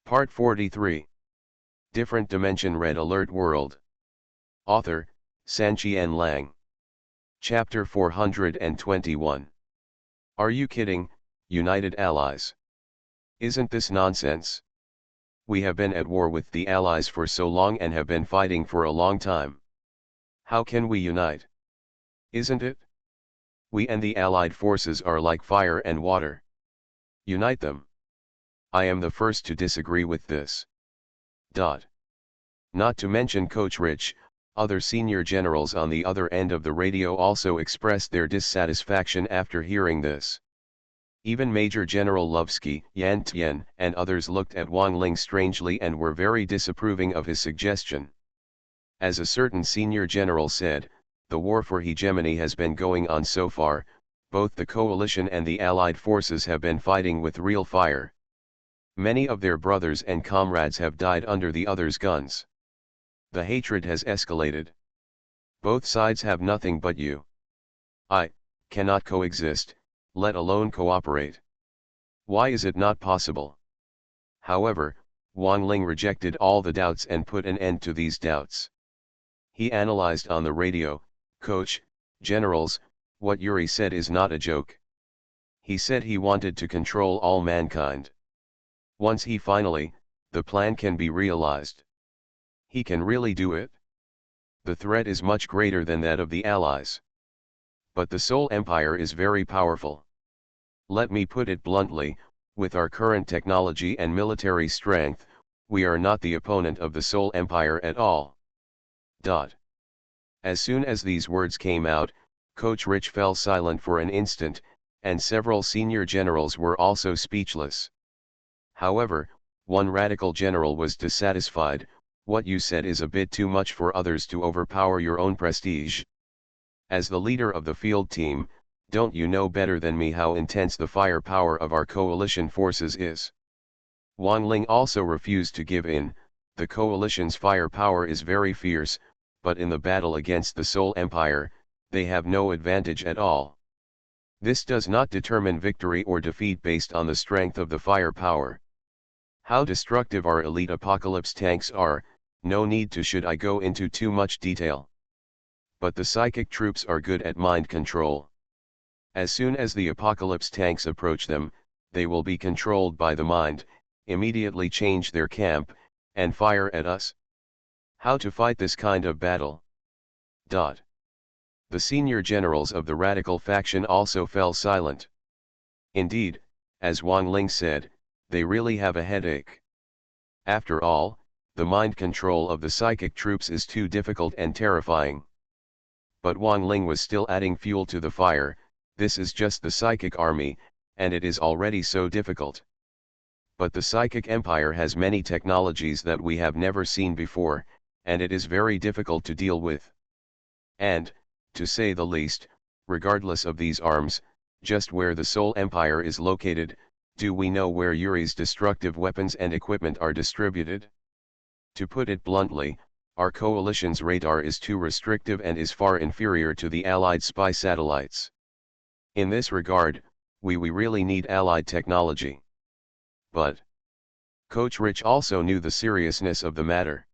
Part 43. Different Dimension Red Alert World. Author, Sanqian Lang. Chapter 421. Are you kidding, United Allies? Isn't this nonsense? We have been at war with the Allies for so long and have been fighting for a long time. How can we unite? Isn't it? We and the Allied forces are like fire and water. Unite them. I am the first to disagree with this. Not to mention PoortoRich, other senior generals on the other end of the radio also expressed their dissatisfaction after hearing this. Even Major General Lovsky, Yan Tian, and others looked at Wang Ling strangely and were very disapproving of his suggestion. As a certain senior general said, the war for hegemony has been going on so far, both the coalition and the Allied forces have been fighting with real fire. Many of their brothers and comrades have died under the others' guns. The hatred has escalated. Both sides have nothing but you. I cannot coexist, let alone cooperate. Why is it not possible? However, Wang Ling rejected all the doubts and put an end to these doubts. He analyzed on the radio, "Coach, generals, what Yuri said is not a joke. He said he wanted to control all mankind. Once the plan can be realized. He can really do it. The threat is much greater than that of the Allies. But the Seoul Empire is very powerful. Let me put it bluntly, with our current technology and military strength, we are not the opponent of the Seoul Empire at all." As soon as these words came out, PoortoRich fell silent for an instant, and several senior generals were also speechless. However, one radical general was dissatisfied. "What you said is a bit too much for others to overpower your own prestige. As the leader of the field team, don't you know better than me how intense the firepower of our coalition forces is?" Wang Ling also refused to give in. The coalition's firepower is very fierce, but in the battle against the Seoul Empire, they have no advantage at all. This does not determine victory or defeat based on the strength of the firepower. How destructive our elite apocalypse tanks are, no need to should I go into too much detail. But the psychic troops are good at mind control. As soon as the apocalypse tanks approach them, they will be controlled by the mind, immediately change their camp, and fire at us. How to fight this kind of battle? The senior generals of the radical faction also fell silent. Indeed, as Wang Ling said, they really have a headache. After all, the mind control of the psychic troops is too difficult and terrifying. But Wang Ling was still adding fuel to the fire. This is just the psychic army, and it is already so difficult. But the psychic empire has many technologies that we have never seen before, and it is very difficult to deal with. And, to say the least, regardless of these arms, just where the Seoul Empire is located, do we know where Yuri's destructive weapons and equipment are distributed? To put it bluntly, our coalition's radar is too restrictive and is far inferior to the Allied spy satellites. In this regard, we really need Allied technology. But PoortoRich also knew the seriousness of the matter.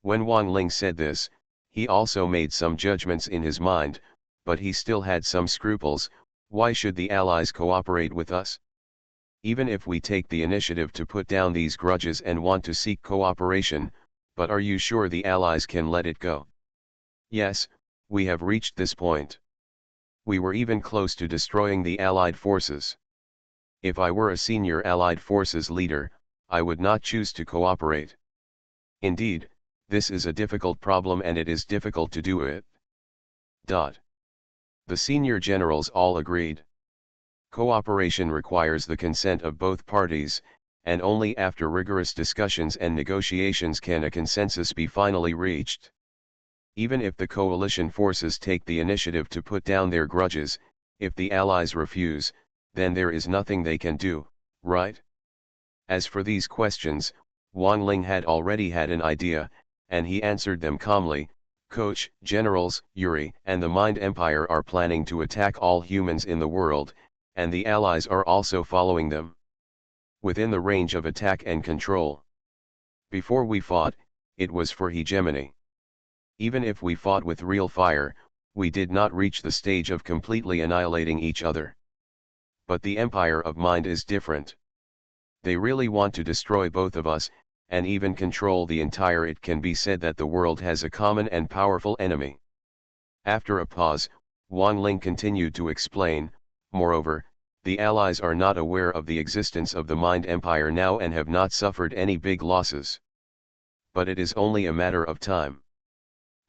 When Wang Ling said this, he also made some judgments in his mind, but he still had some scruples. Why should the Allies cooperate with us? Even if we take the initiative to put down these grudges and want to seek cooperation, but are you sure the Allies can let it go? Yes, we have reached this point. We were even close to destroying the Allied forces. If I were a senior Allied forces leader, I would not choose to cooperate. Indeed, this is a difficult problem and it is difficult to do it. The senior generals all agreed. Cooperation requires the consent of both parties, and only after rigorous discussions and negotiations can a consensus be finally reached. Even if the coalition forces take the initiative to put down their grudges, if the Allies refuse, then there is nothing they can do, right? As for these questions, Wang Ling had already had an idea, and he answered them calmly. "Coach, generals, Yuri and the Mind Empire are planning to attack all humans in the world, and the Allies are also following them. within the range of attack and control. Before we fought, it was for hegemony. Even if we fought with real fire, we did not reach the stage of completely annihilating each other. But the empire of mind is different. They really want to destroy both of us, and even control the entire. It can be said that the world has a common and powerful enemy. After a pause, Wang Ling continued to explain, moreover, the allies are not aware of the existence of the Mind Empire now and have not suffered any big losses. But it is only a matter of time.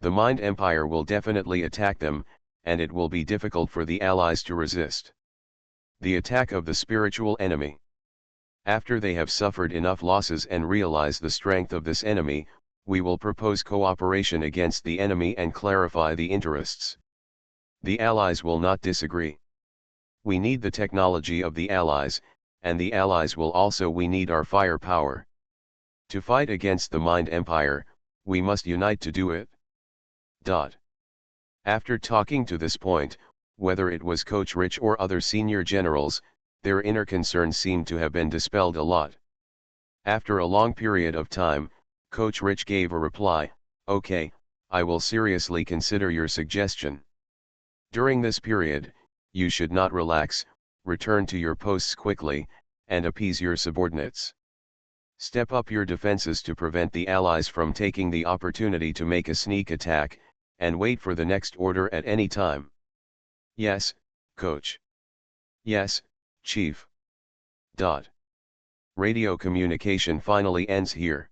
The Mind Empire will definitely attack them, and it will be difficult for the allies to resist the attack of the spiritual enemy. After they have suffered enough losses and realize the strength of this enemy, we will propose cooperation against the enemy and clarify the interests. The allies will not disagree. We need the technology of the allies, and the allies will also. We need our firepower. To fight against the Mind Empire, we must unite to do it. After talking to this point, whether it was Coach Rich or other senior generals, their inner concerns seemed to have been dispelled a lot. After a long period of time, Coach Rich gave a reply, "Okay, I will seriously consider your suggestion. During this period, you should not relax, return to your posts quickly, and appease your subordinates. Step up your defenses to prevent the allies from taking the opportunity to make a sneak attack, and wait for the next order at any time." "Yes, Coach." "Yes, Chief." Radio communication finally ends here.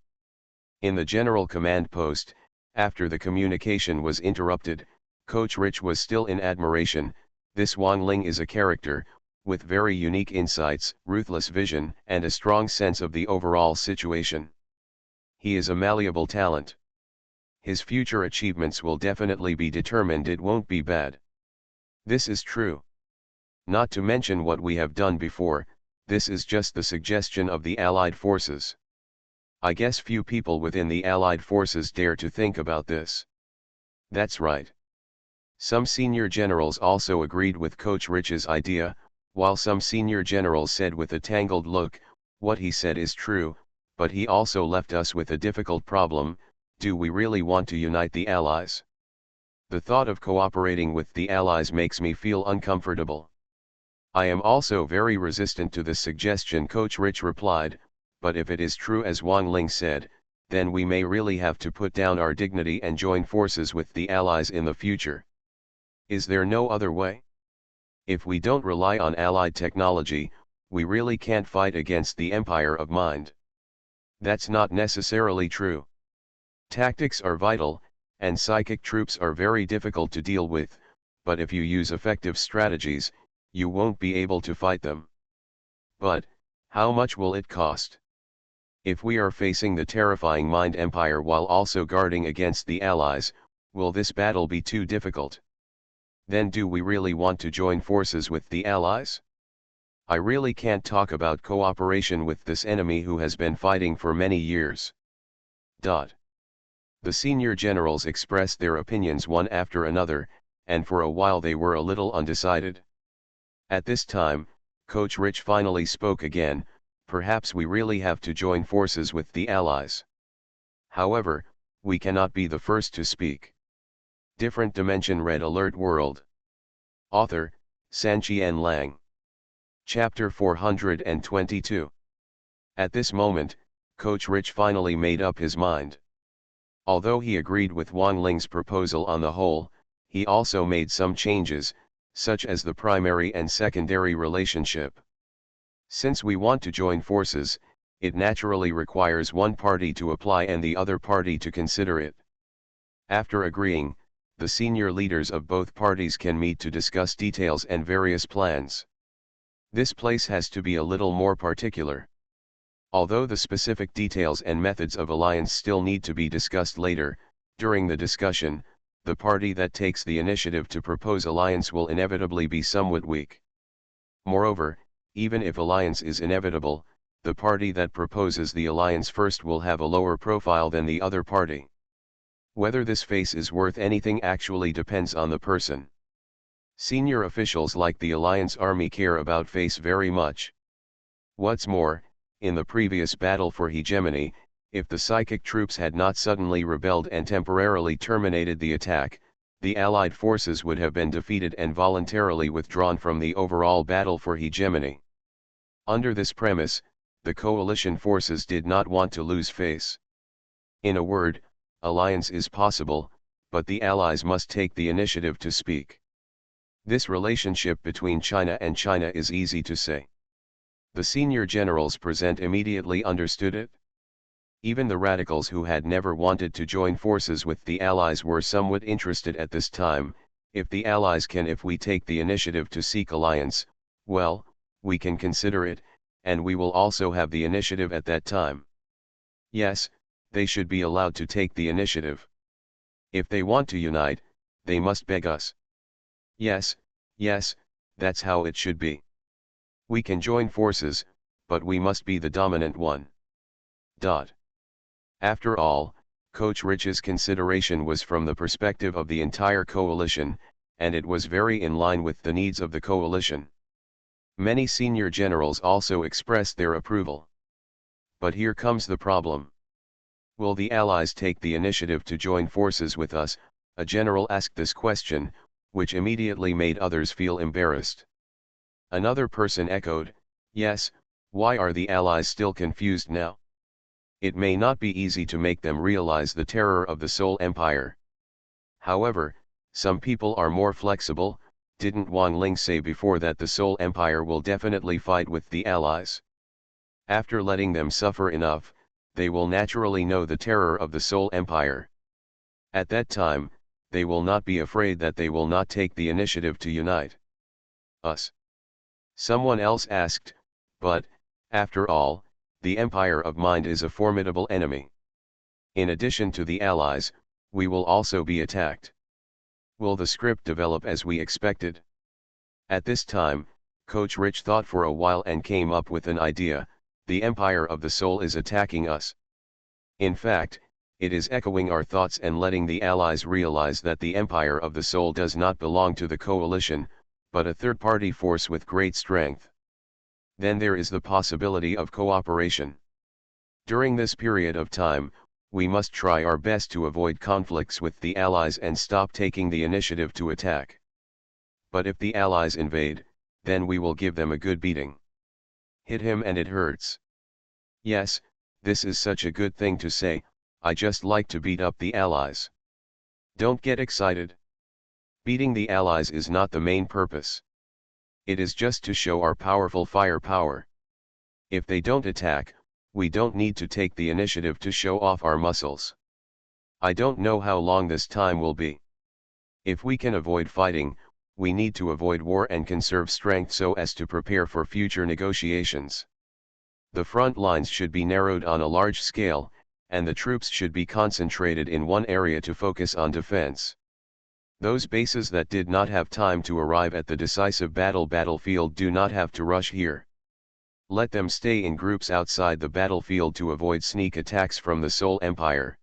In the general command post, after the communication was interrupted, Coach Rich was still in admiration. This Wang Ling is a character, with very unique insights, ruthless vision, and a strong sense of the overall situation. He is a malleable talent. His future achievements will definitely be determined. It won't be bad. This is true. Not to mention what we have done before, this is just the suggestion of the Allied forces. I guess few people within the Allied forces dare to think about this. That's right. Some senior generals also agreed with Coach Rich's idea, while some senior generals said with a tangled look, "What he said is true, but he also left us with a difficult problem. Do we really want to unite the Allies? The thought of cooperating with the Allies makes me feel uncomfortable." "I am also very resistant to this suggestion," Coach Rich replied, "but if it is true as Wang Ling said, then we may really have to put down our dignity and join forces with the Allies in the future. Is there no other way? If we don't rely on Allied technology, we really can't fight against the Empire of Mind." "That's not necessarily true. Tactics are vital, and psychic troops are very difficult to deal with, but if you use effective strategies, you won't be able to fight them." "But, how much will it cost? If we are facing the terrifying Mind Empire while also guarding against the Allies, will this battle be too difficult? Then do we really want to join forces with the Allies? I really can't talk about cooperation with this enemy who has been fighting for many years." The senior generals expressed their opinions one after another, and for a while they were a little undecided. At this time, Coach Rich finally spoke again, "Perhaps we really have to join forces with the Allies. However, we cannot be the first to speak." Different Dimension Red Alert World. Author, Sanqian Lang. Chapter 422. At this moment, Coach Rich finally made up his mind. Although he agreed with Wang Ling's proposal on the whole, he also made some changes, such as the primary and secondary relationship. Since we want to join forces, it naturally requires one party to apply and the other party to consider it. After agreeing, the senior leaders of both parties can meet to discuss details and various plans. This place has to be a little more particular. Although the specific details and methods of alliance still need to be discussed later, during the discussion, the party that takes the initiative to propose alliance will inevitably be somewhat weak. Moreover, even if alliance is inevitable, the party that proposes the alliance first will have a lower profile than the other party. Whether this face is worth anything actually depends on the person. Senior officials like the alliance army care about face very much. What's more, in the previous battle for hegemony, if the psychic troops had not suddenly rebelled and temporarily terminated the attack, the Allied forces would have been defeated and voluntarily withdrawn from the overall battle for hegemony. Under this premise, the coalition forces did not want to lose face. In a word, alliance is possible, but the Allies must take the initiative to speak. This relationship between China and China is easy to say. The senior generals present immediately understood it. Even the radicals who had never wanted to join forces with the Allies were somewhat interested at this time. If the Allies can, if we take the initiative to seek alliance, well, we can consider it, and we will also have the initiative at that time. Yes, they should be allowed to take the initiative. If they want to unite, they must beg us. Yes, that's how it should be. We can join forces, but we must be the dominant one. After all, PoortoRich's consideration was from the perspective of the entire coalition, and it was very in line with the needs of the coalition. Many senior generals also expressed their approval. But here comes the problem. Will the Allies take the initiative to join forces with us? A general asked this question, which immediately made others feel embarrassed. Another person echoed, yes, why are the Allies still confused now? It may not be easy to make them realize the terror of the Seoul Empire. However, some people are more flexible. Didn't Wang Ling say before that the Seoul Empire will definitely fight with the Allies? After letting them suffer enough, they will naturally know the terror of the Seoul Empire. At that time, they will not be afraid that they will not take the initiative to unite us. Someone else asked, but, after all, the Empire of Mind is a formidable enemy. In addition to the Allies, we will also be attacked. Will the script develop as we expected? At this time, PoortoRich thought for a while and came up with an idea. The Empire of the Soul is attacking us. In fact, it is echoing our thoughts and letting the Allies realize that the Empire of the Soul does not belong to the coalition, but a third-party force with great strength. Then there is the possibility of cooperation. During this period of time, we must try our best to avoid conflicts with the Allies and stop taking the initiative to attack. But if the Allies invade, then we will give them a good beating. Hit him and it hurts. Yes, this is such a good thing to say. I just like to beat up the Allies. Don't get excited. Beating the Allies is not the main purpose. It is just to show our powerful firepower. If they don't attack, we don't need to take the initiative to show off our muscles. I don't know how long this time will be. If we can avoid fighting, we need to avoid war and conserve strength so as to prepare for future negotiations. The front lines should be narrowed on a large scale, and the troops should be concentrated in one area to focus on defense. Those bases that did not have time to arrive at the decisive battlefield do not have to rush here. Let them stay in groups outside the battlefield to avoid sneak attacks from the Seoul Empire.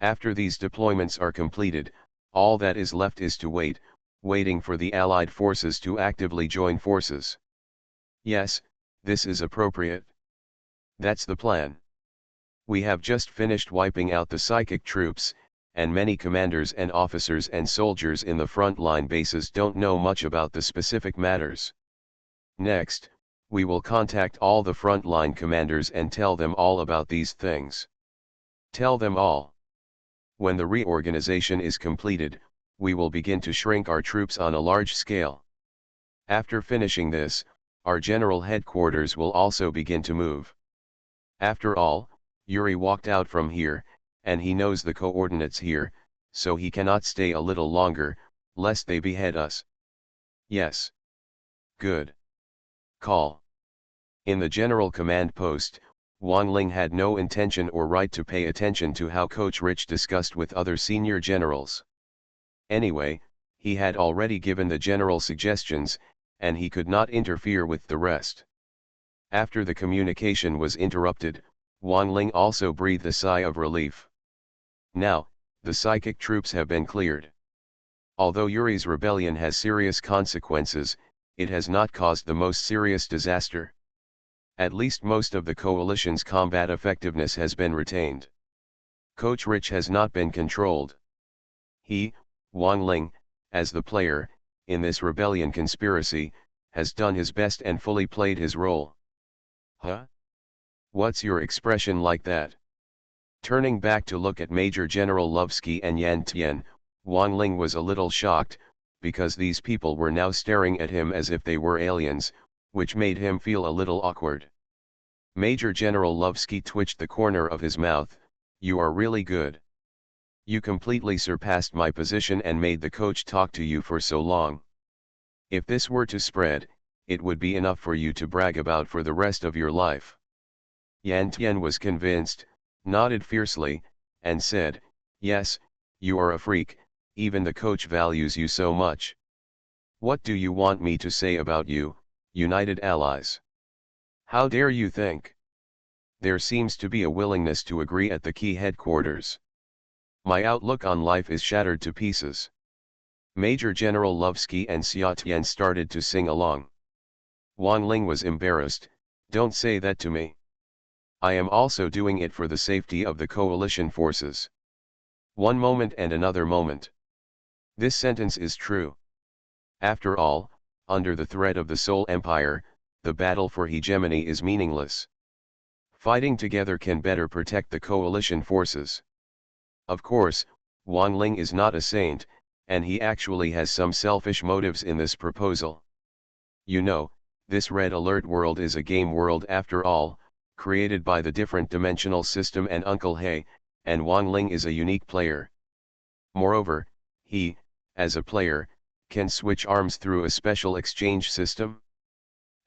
After these deployments are completed, all that is left is to waiting for the Allied forces to actively join forces. Yes, this is appropriate. That's the plan. We have just finished wiping out the psychic troops, and many commanders and officers and soldiers in the front-line bases don't know much about the specific matters. Next, we will contact all the front-line commanders and tell them all about these things. Tell them all. When the reorganization is completed, we will begin to shrink our troops on a large scale. After finishing this, our general headquarters will also begin to move. After all, Yuri walked out from here, and he knows the coordinates here, so he cannot stay a little longer, lest they behead us. Yes. Good. Call. In the general command post, Wang Ling had no intention or right to pay attention to how PoortoRich discussed with other senior generals. Anyway, he had already given the general suggestions, and he could not interfere with the rest. After the communication was interrupted, Wang Ling also breathed a sigh of relief. Now, the psychic troops have been cleared. Although Yuri's rebellion has serious consequences, it has not caused the most serious disaster. At least most of the coalition's combat effectiveness has been retained. PoortoRich has not been controlled. He, Wang Ling, as the player, in this rebellion conspiracy, has done his best and fully played his role. Huh? What's your expression like that? Turning back to look at Major General Lovsky and Yan Tian, Wang Ling was a little shocked, because these people were now staring at him as if they were aliens, which made him feel a little awkward. Major General Lovsky twitched the corner of his mouth. You are really good. You completely surpassed my position and made the coach talk to you for so long. If this were to spread, it would be enough for you to brag about for the rest of your life. Yan Tian was convinced, nodded fiercely, and said, yes, you are a freak, even the coach values you so much. What do you want me to say about you, United Allies? How dare you think? There seems to be a willingness to agree at the key headquarters. My outlook on life is shattered to pieces. Major General Lovsky and Xia Tian started to sing along. Wang Ling was embarrassed. Don't say that to me. I am also doing it for the safety of the coalition forces. One moment and another moment. This sentence is true. After all, under the threat of the Seoul Empire, the battle for hegemony is meaningless. Fighting together can better protect the coalition forces. Of course, Wang Ling is not a saint, and he actually has some selfish motives in this proposal. You know, this red alert world is a game world after all, created by the different dimensional system and Uncle Hey, and Wang Ling is a unique player. Moreover, he, as a player, can switch arms through a special exchange system.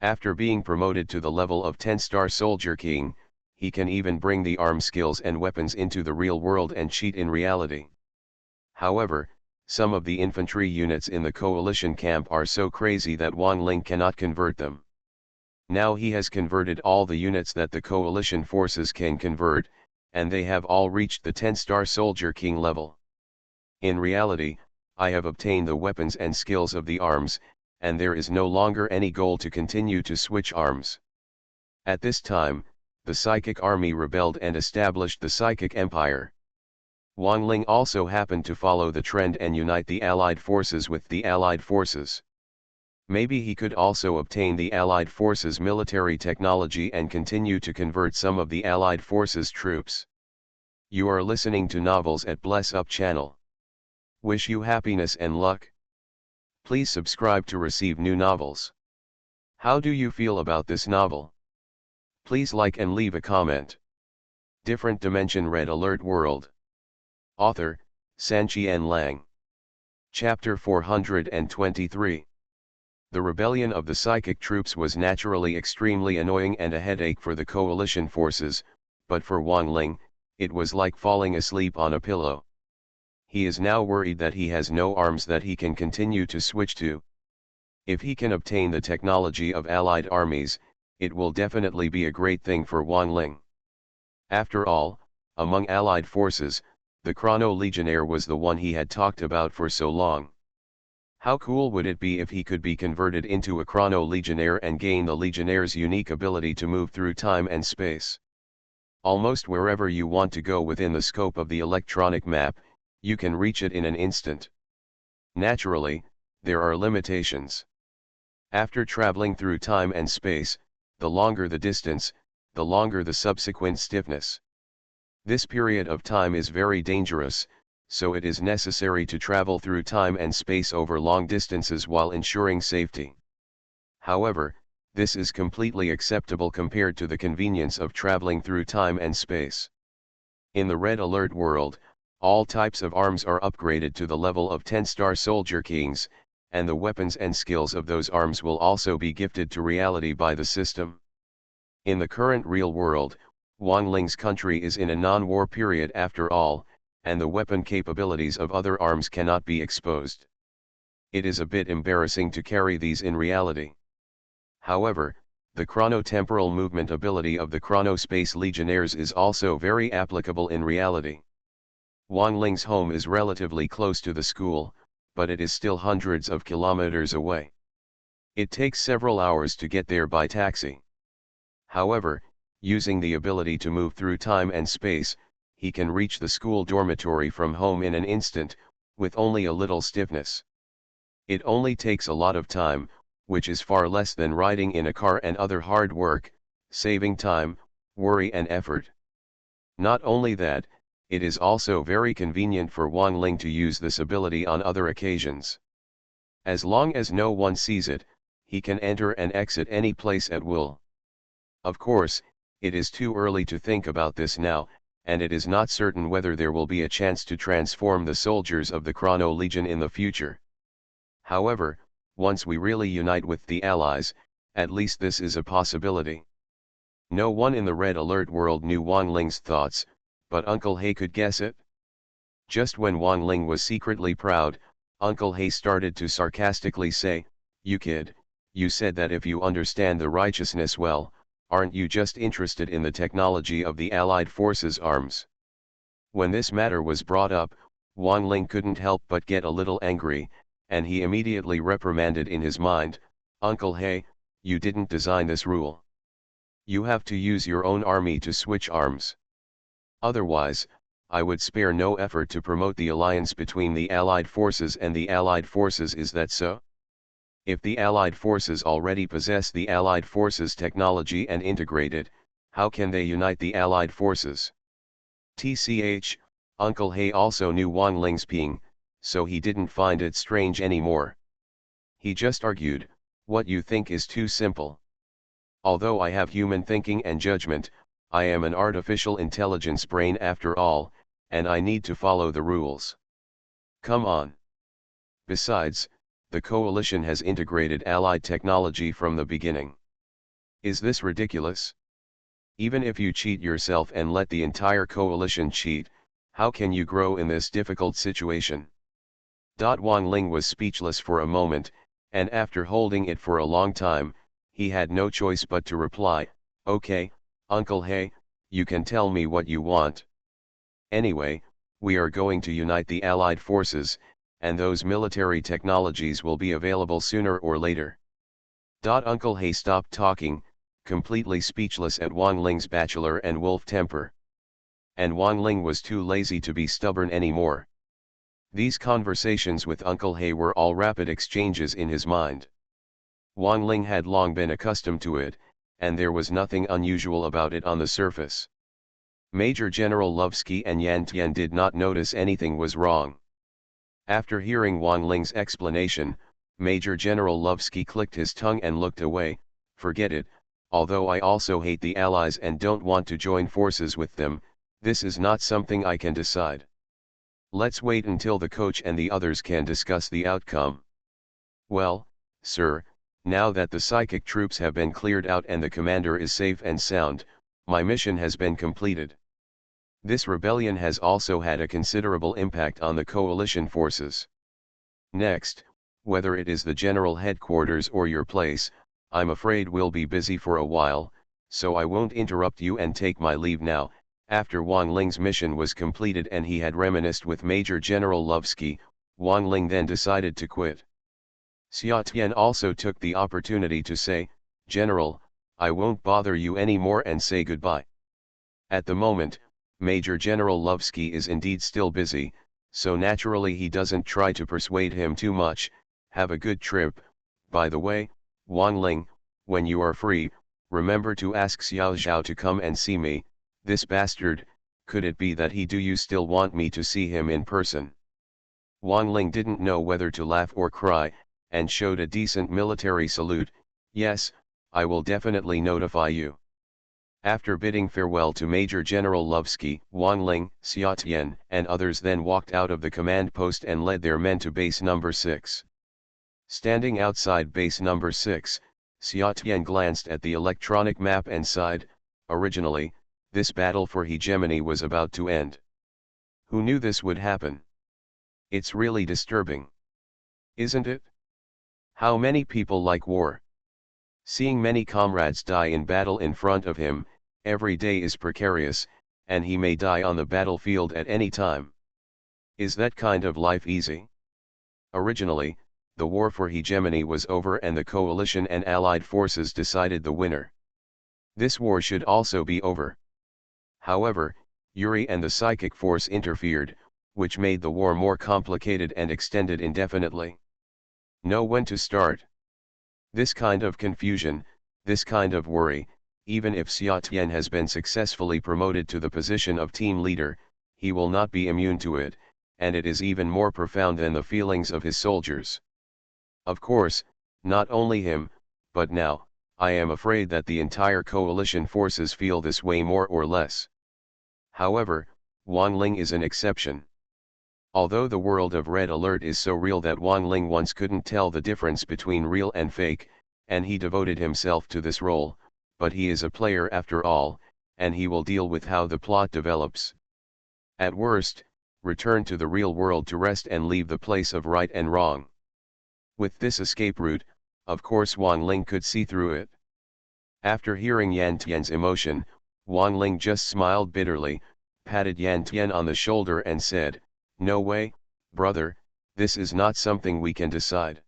After being promoted to the level of 10-star Soldier King, he can even bring the arm skills and weapons into the real world and cheat in reality. However, some of the infantry units in the coalition camp are so crazy that Wang Ling cannot convert them. Now he has converted all the units that the coalition forces can convert, and they have all reached the 10-star Soldier King level. In reality, I have obtained the weapons and skills of the arms, and there is no longer any goal to continue to switch arms. At this time, the Psychic Army rebelled and established the Psychic Empire. Wang Ling also happened to follow the trend and unite the Allied forces with the Allied forces. Maybe he could also obtain the Allied forces' military technology and continue to convert some of the Allied forces' troops. You are listening to Novels at Bless Up channel. Wish you happiness and luck. Please subscribe to receive new novels. How do you feel about this novel? Please like and leave a comment. Different Dimension Red Alert World. Author, Sanqian Lang. Chapter 423. The rebellion of the psychic troops was naturally extremely annoying and a headache for the coalition forces, but for Wang Ling, it was like falling asleep on a pillow. He is now worried that he has no arms that he can continue to switch to. If he can obtain the technology of Allied armies, it will definitely be a great thing for Wang Ling. After all, among Allied forces, the Chrono Legionnaire was the one he had talked about for so long. How cool would it be if he could be converted into a Chrono Legionnaire and gain the Legionnaire's unique ability to move through time and space? Almost wherever you want to go within the scope of the electronic map, you can reach it in an instant. Naturally, there are limitations. After traveling through time and space, the longer the distance, the longer the subsequent stiffness. This period of time is very dangerous, so it is necessary to travel through time and space over long distances while ensuring safety. However, this is completely acceptable compared to the convenience of traveling through time and space. In the Red Alert world, all types of arms are upgraded to the level of 10-star Soldier Kings, and the weapons and skills of those arms will also be gifted to reality by the system. In the current real world, Wang Ling's country is in a non-war period after all, and the weapon capabilities of other arms cannot be exposed. It is a bit embarrassing to carry these in reality. However, the chronotemporal movement ability of the Chronospace Legionnaires is also very applicable in reality. Wang Ling's home is relatively close to the school, but it is still hundreds of kilometers away. It takes several hours to get there by taxi. However, using the ability to move through time and space, he can reach the school dormitory from home in an instant, with only a little stiffness. It only takes a lot of time, which is far less than riding in a car and other hard work, saving time, worry and effort. Not only that, it is also very convenient for Wang Ling to use this ability on other occasions. As long as no one sees it, he can enter and exit any place at will. Of course, it is too early to think about this now, and it is not certain whether there will be a chance to transform the soldiers of the Chrono Legion in the future. However, once we really unite with the Allies, at least this is a possibility. No one in the Red Alert world knew Wang Ling's thoughts, but Uncle He could guess it. Just when Wang Ling was secretly proud, Uncle He started to sarcastically say, "You kid, you said that if you understand the righteousness well, aren't you just interested in the technology of the Allied forces' arms?" When this matter was brought up, Wang Ling couldn't help but get a little angry, and he immediately reprimanded in his mind, "Uncle He, you didn't design this rule. You have to use your own army to switch arms. Otherwise, I would spare no effort to promote the alliance between the Allied forces and the Allied forces. Is that so? If the Allied forces already possess the Allied forces technology and integrate it, how can they unite the Allied forces?" TCH, Uncle He also knew Wang Ling's ping, so he didn't find it strange anymore. He just argued, "What you think is too simple. Although I have human thinking and judgment, I am an artificial intelligence brain after all, and I need to follow the rules. Come on. Besides, the coalition has integrated Allied technology from the beginning. Is this ridiculous? Even if you cheat yourself and let the entire coalition cheat, how can you grow in this difficult situation?" Wang Ling was speechless for a moment, and after holding it for a long time, he had no choice but to reply, "Okay, Uncle He, you can tell me what you want. Anyway, we are going to unite the Allied forces, and those military technologies will be available sooner or later." Uncle He stopped talking, completely speechless at Wang Ling's bachelor and wolf temper. And Wang Ling was too lazy to be stubborn anymore. These conversations with Uncle He were all rapid exchanges in his mind. Wang Ling had long been accustomed to it, and there was nothing unusual about it on the surface. Major General Lovsky and Yan Tian did not notice anything was wrong. After hearing Wang Ling's explanation, Major General Lovsky clicked his tongue and looked away. "Forget it, although I also hate the Allies and don't want to join forces with them, this is not something I can decide. Let's wait until the coach and the others can discuss the outcome." "Well, sir, now that the psychic troops have been cleared out and the commander is safe and sound, my mission has been completed. This rebellion has also had a considerable impact on the coalition forces. Next, whether it is the general headquarters or your place, I'm afraid we'll be busy for a while, so I won't interrupt you and take my leave now." After Wang Ling's mission was completed and he had reminisced with Major General Lovsky, Wang Ling then decided to quit. Xia Tian also took the opportunity to say, "General, I won't bother you anymore and say goodbye." At the moment, Major General Lovsky is indeed still busy, so naturally he doesn't try to persuade him too much. "Have a good trip, by the way, Wang Ling, when you are free, remember to ask Xiao Zhao to come and see me. This bastard, could it be that he do you still want me to see him in person?" Wang Ling didn't know whether to laugh or cry, and showed a decent military salute. "Yes, I will definitely notify you." After bidding farewell to Major General Lovsky, Wang Ling, Xia Tian, and others then walked out of the command post and led their men to base number 6. Standing outside base number 6, Xia Tian glanced at the electronic map and sighed. Originally, this battle for hegemony was about to end. Who knew this would happen? It's really disturbing. Isn't it? How many people like war? Seeing many comrades die in battle in front of him, every day is precarious, and he may die on the battlefield at any time. Is that kind of life easy? Originally, the war for hegemony was over and the coalition and allied forces decided the winner. This war should also be over. However, Yuri and the psychic force interfered, which made the war more complicated and extended indefinitely. Know when to start. This kind of confusion, this kind of worry, even if Xia Tian has been successfully promoted to the position of team leader, he will not be immune to it, and it is even more profound than the feelings of his soldiers. Of course, not only him, but now, I am afraid that the entire coalition forces feel this way more or less. However, Wang Ling is an exception. Although the world of Red Alert is so real that Wang Ling once couldn't tell the difference between real and fake, and he devoted himself to this role, but he is a player after all, and he will deal with how the plot develops. At worst, return to the real world to rest and leave the place of right and wrong. With this escape route, of course Wang Ling could see through it. After hearing Yan Tian's emotion, Wang Ling just smiled bitterly, patted Yan Tian on the shoulder and said, "No way, brother, this is not something we can decide.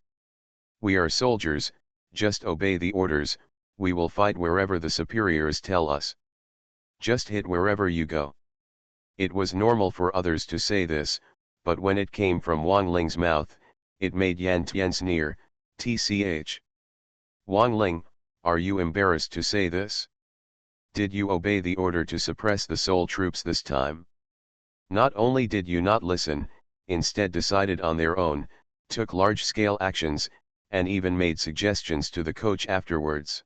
We are soldiers, just obey the orders, we will fight wherever the superiors tell us. Just hit wherever you go." It was normal for others to say this, but when it came from Wang Ling's mouth, it made Yan Tian sneer, "Tch. Wang Ling, are you embarrassed to say this? Did you obey the order to suppress the Seoul troops this time? Not only did you not listen, instead decided on their own, took large-scale actions, and even made suggestions to the coach afterwards.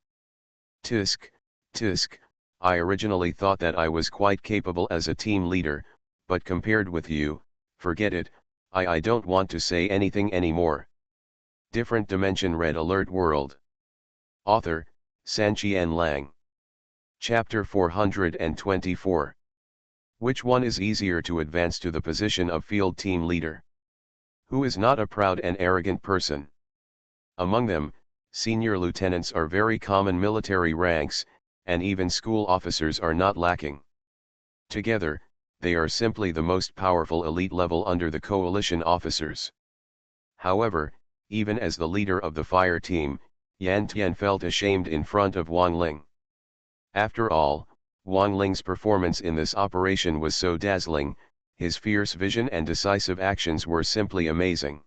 Tisk, I originally thought that I was quite capable as a team leader, but compared with you, forget it, I don't want to say anything anymore." Different Dimension Red Alert World. Author, Sanqian Lang. Chapter 424. Which one is easier to advance to the position of field team leader? Who is not a proud and arrogant person? Among them, senior lieutenants are very common military ranks, and even school officers are not lacking. Together, they are simply the most powerful elite level under the coalition officers. However, even as the leader of the fire team, Yan Tian felt ashamed in front of Wang Ling. After all, Wang Ling's performance in this operation was so dazzling, his fierce vision and decisive actions were simply amazing.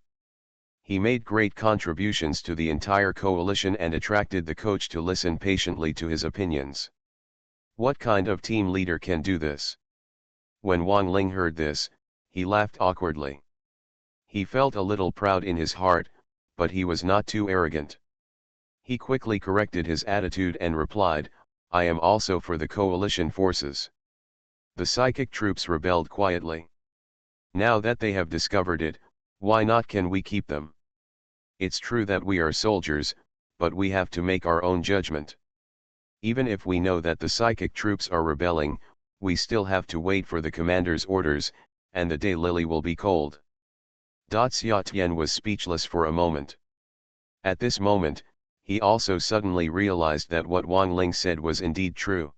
He made great contributions to the entire coalition and attracted the coach to listen patiently to his opinions. What kind of team leader can do this? When Wang Ling heard this, he laughed awkwardly. He felt a little proud in his heart, but he was not too arrogant. He quickly corrected his attitude and replied, "I am also for the coalition forces." The psychic troops rebelled quietly. Now that they have discovered it, why not can we keep them? It's true that we are soldiers, but we have to make our own judgment. Even if we know that the psychic troops are rebelling, we still have to wait for the commander's orders, and the day lily will be cold. Xia Tian was speechless for a moment. At this moment, he also suddenly realized that what Wang Ling said was indeed true.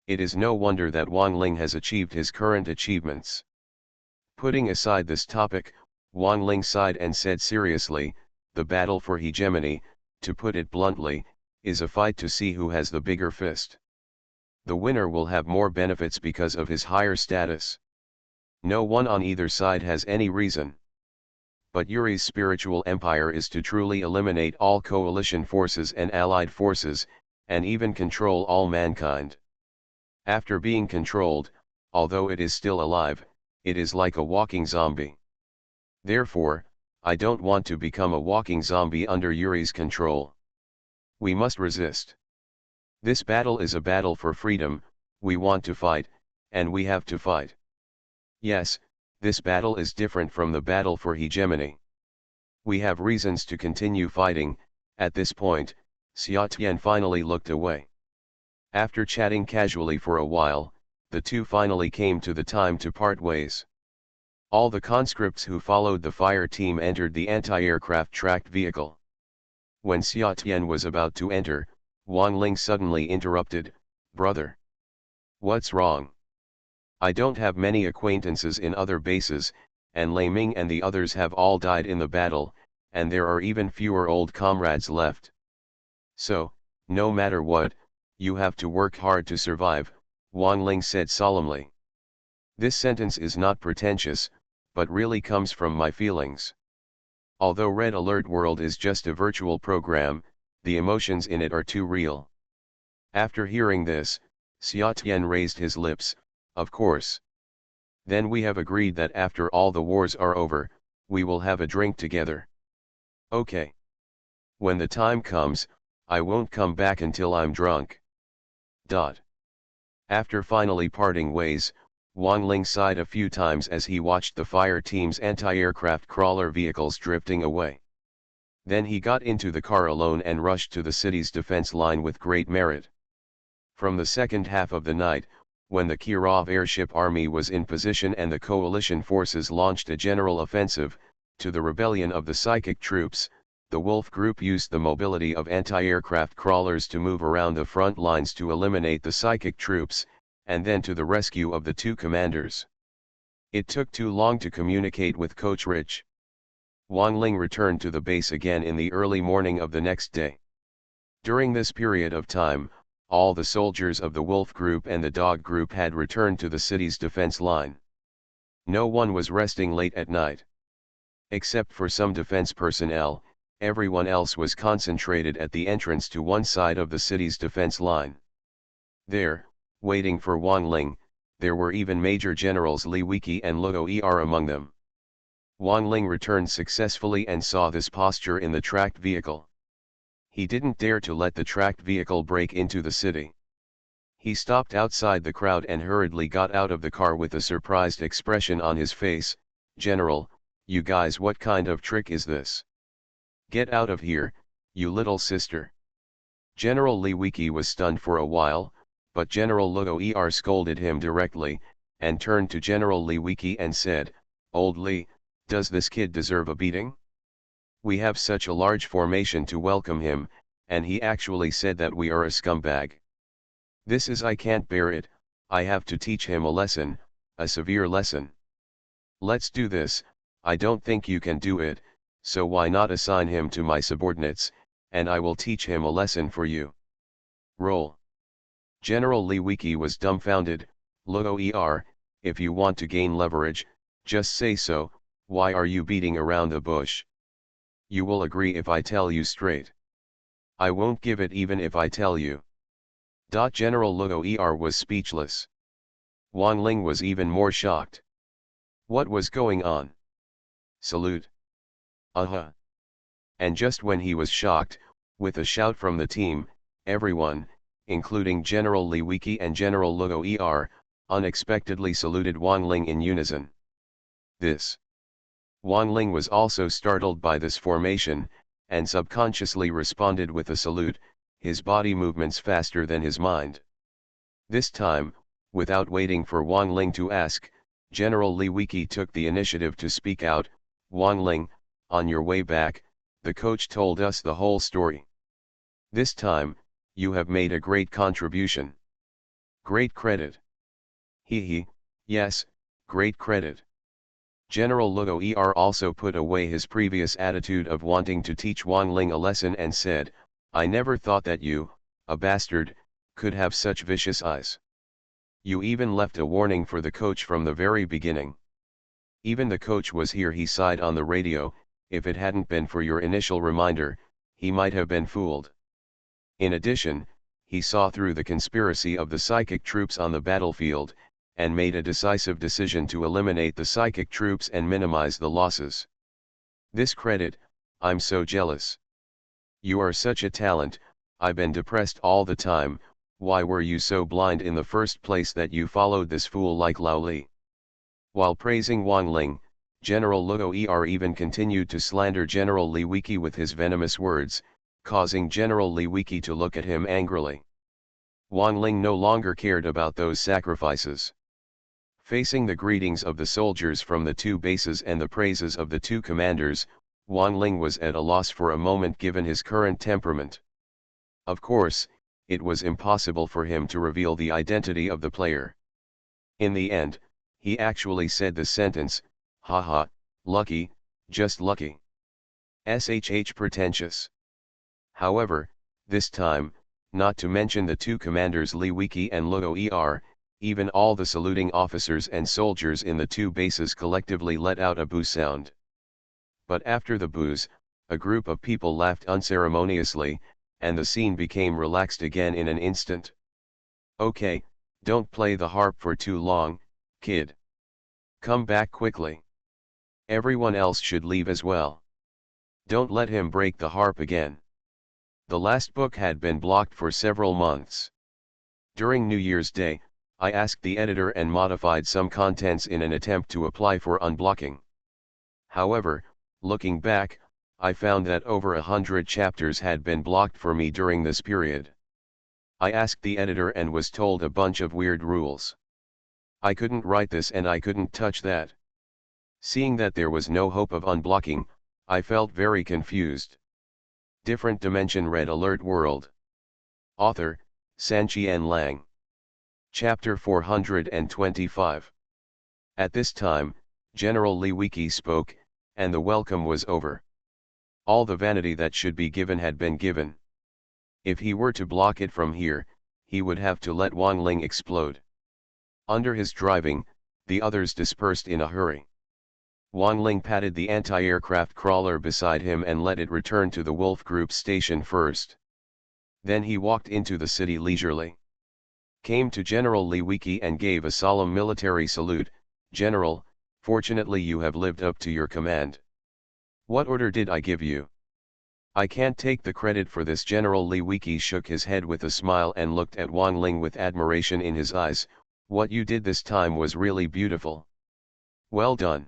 It is no wonder that Wang Ling has achieved his current achievements. Putting aside this topic, Wang Ling sighed and said seriously, "The battle for hegemony, to put it bluntly, is a fight to see who has the bigger fist. The winner will have more benefits because of his higher status. No one on either side has any reason. But Yuri's spiritual empire is to truly eliminate all coalition forces and allied forces, and even control all mankind. After being controlled, although it is still alive, it is like a walking zombie. Therefore, I don't want to become a walking zombie under Yuri's control. We must resist. This battle is a battle for freedom, we want to fight, and we have to fight. Yes, this battle is different from the battle for hegemony. We have reasons to continue fighting." At this point, Xia Tian finally looked away. After chatting casually for a while, the two finally came to the time to part ways. All the conscripts who followed the fire team entered the anti-aircraft tracked vehicle. When Xia Tian was about to enter, Wang Ling suddenly interrupted, "Brother. What's wrong? I don't have many acquaintances in other bases, and Lei Ming and the others have all died in the battle, and there are even fewer old comrades left. So, no matter what, You have to work hard to survive, Wang Ling said solemnly. This sentence is not pretentious, but really comes from my feelings. Although Red Alert World is just a virtual program, the emotions in it are too real. After hearing this, Xia Tian raised his lips, of course. Then we have agreed that after all the wars are over, we will have a drink together. Okay. When the time comes, I won't come back until I'm drunk. After finally parting ways, Wang Ling sighed a few times as he watched the fire team's anti-aircraft crawler vehicles drifting away. Then he got into the car alone and rushed to the city's defense line with great merit. From the second half of the night, when the Kirov airship army was in position and the coalition forces launched a general offensive, to the rebellion of the psychic troops, the Wolf Group used the mobility of anti-aircraft crawlers to move around the front lines to eliminate the psychic troops, and then to the rescue of the two commanders. It took too long to communicate with PoortoRich. Wang Ling returned to the base again in the early morning of the next day. During this period of time, all the soldiers of the Wolf Group and the Dog Group had returned to the city's defense line. No one was resting late at night. Except for some defense personnel, everyone else was concentrated at the entrance to one side of the city's defense line. There, waiting for Wang Ling, there were even Major Generals Li Wiki and Luo Er among them. Wang Ling returned successfully and saw this posture in the tracked vehicle. He didn't dare to let the tracked vehicle break into the city. He stopped outside the crowd and hurriedly got out of the car with a surprised expression on his face. "General, you guys, what kind of trick is this? Get out of here, you little sister." General Li Wiki was stunned for a while, but General Luo Er scolded him directly, and turned to General Li Wiki and said, "Old Li, does this kid deserve a beating? We have such a large formation to welcome him, and he actually said that we are a scumbag. I can't bear it. I have to teach him a lesson, a severe lesson. Let's do this. I don't think you can do it, so why not assign him to my subordinates, and I will teach him a lesson for you. Roll." General Li Wiki was dumbfounded. "Luo Er, if you want to gain leverage, just say so. Why are you beating around the bush? You will agree if I tell you straight. I won't give it even if I tell you." General Luo Er was speechless. Wang Ling was even more shocked. What was going on? Salute. And just when he was shocked, with a shout from the team, everyone, including General Li Wiki and General Luo Er, unexpectedly saluted Wang Ling in unison. Wang Ling was also startled by this formation, and subconsciously responded with a salute, his body movements faster than his mind. This time, without waiting for Wang Ling to ask, General Li Wiki took the initiative to speak out. "Wang Ling, on your way back, the coach told us the whole story. This time, you have made a great contribution. Great credit." Yes, great credit." General Luo Er also put away his previous attitude of wanting to teach Wang Ling a lesson and said, "I never thought that you, a bastard, could have such vicious eyes. You even left a warning for the coach from the very beginning. Even the coach was here," he sighed on the radio. "If it hadn't been for your initial reminder, he might have been fooled." In addition, he saw through the conspiracy of the psychic troops on the battlefield, and made a decisive decision to eliminate the psychic troops and minimize the losses. This credit, I'm so jealous. You are such a talent. I've been depressed all the time. Why were you so blind in the first place that you followed this fool like Lao Li?" While praising Wang Ling, General Luo Er even continued to slander General Li Wiki with his venomous words, causing General Li Wiki to look at him angrily. Wang Ling no longer cared about those sacrifices. Facing the greetings of the soldiers from the two bases and the praises of the two commanders, Wang Ling was at a loss for a moment given his current temperament. Of course, it was impossible for him to reveal the identity of the player. In the end, he actually said the sentence, "Haha, lucky, just lucky. Pretentious." However, this time, not to mention the two commanders Li Wiki and Luo Er, even all the saluting officers and soldiers in the two bases collectively let out a boo sound. But after the boos, a group of people laughed unceremoniously, and the scene became relaxed again in an instant. Okay, don't play the harp for too long, kid. Come back quickly. Everyone else should leave as well. Don't let him break the harp again. The last book had been blocked for several months. During New Year's Day, I asked the editor and modified some contents in an attempt to apply for unblocking. However, looking back, I found that over 100 chapters had been blocked for me during this period. I asked the editor and was told a bunch of weird rules. I couldn't write this and I couldn't touch that. Seeing that there was no hope of unblocking, I felt very confused. Different Dimension Red Alert World. Author, Sanqian Lang. Chapter 425. At this time, General Li Wiki spoke, and the welcome was over. All the vanity that should be given had been given. If he were to block it from here, he would have to let Wang Ling explode. Under his driving, the others dispersed in a hurry. Wang Ling patted the anti-aircraft crawler beside him and let it return to the Wolf Group station first. Then he walked into the city leisurely. Came to General Li Wiki and gave a solemn military salute. General, fortunately you have lived up to your command. What order did I give you? I can't take the credit for this. General Li Wiki shook his head with a smile and looked at Wang Ling with admiration in his eyes. What you did this time was really beautiful. Well done.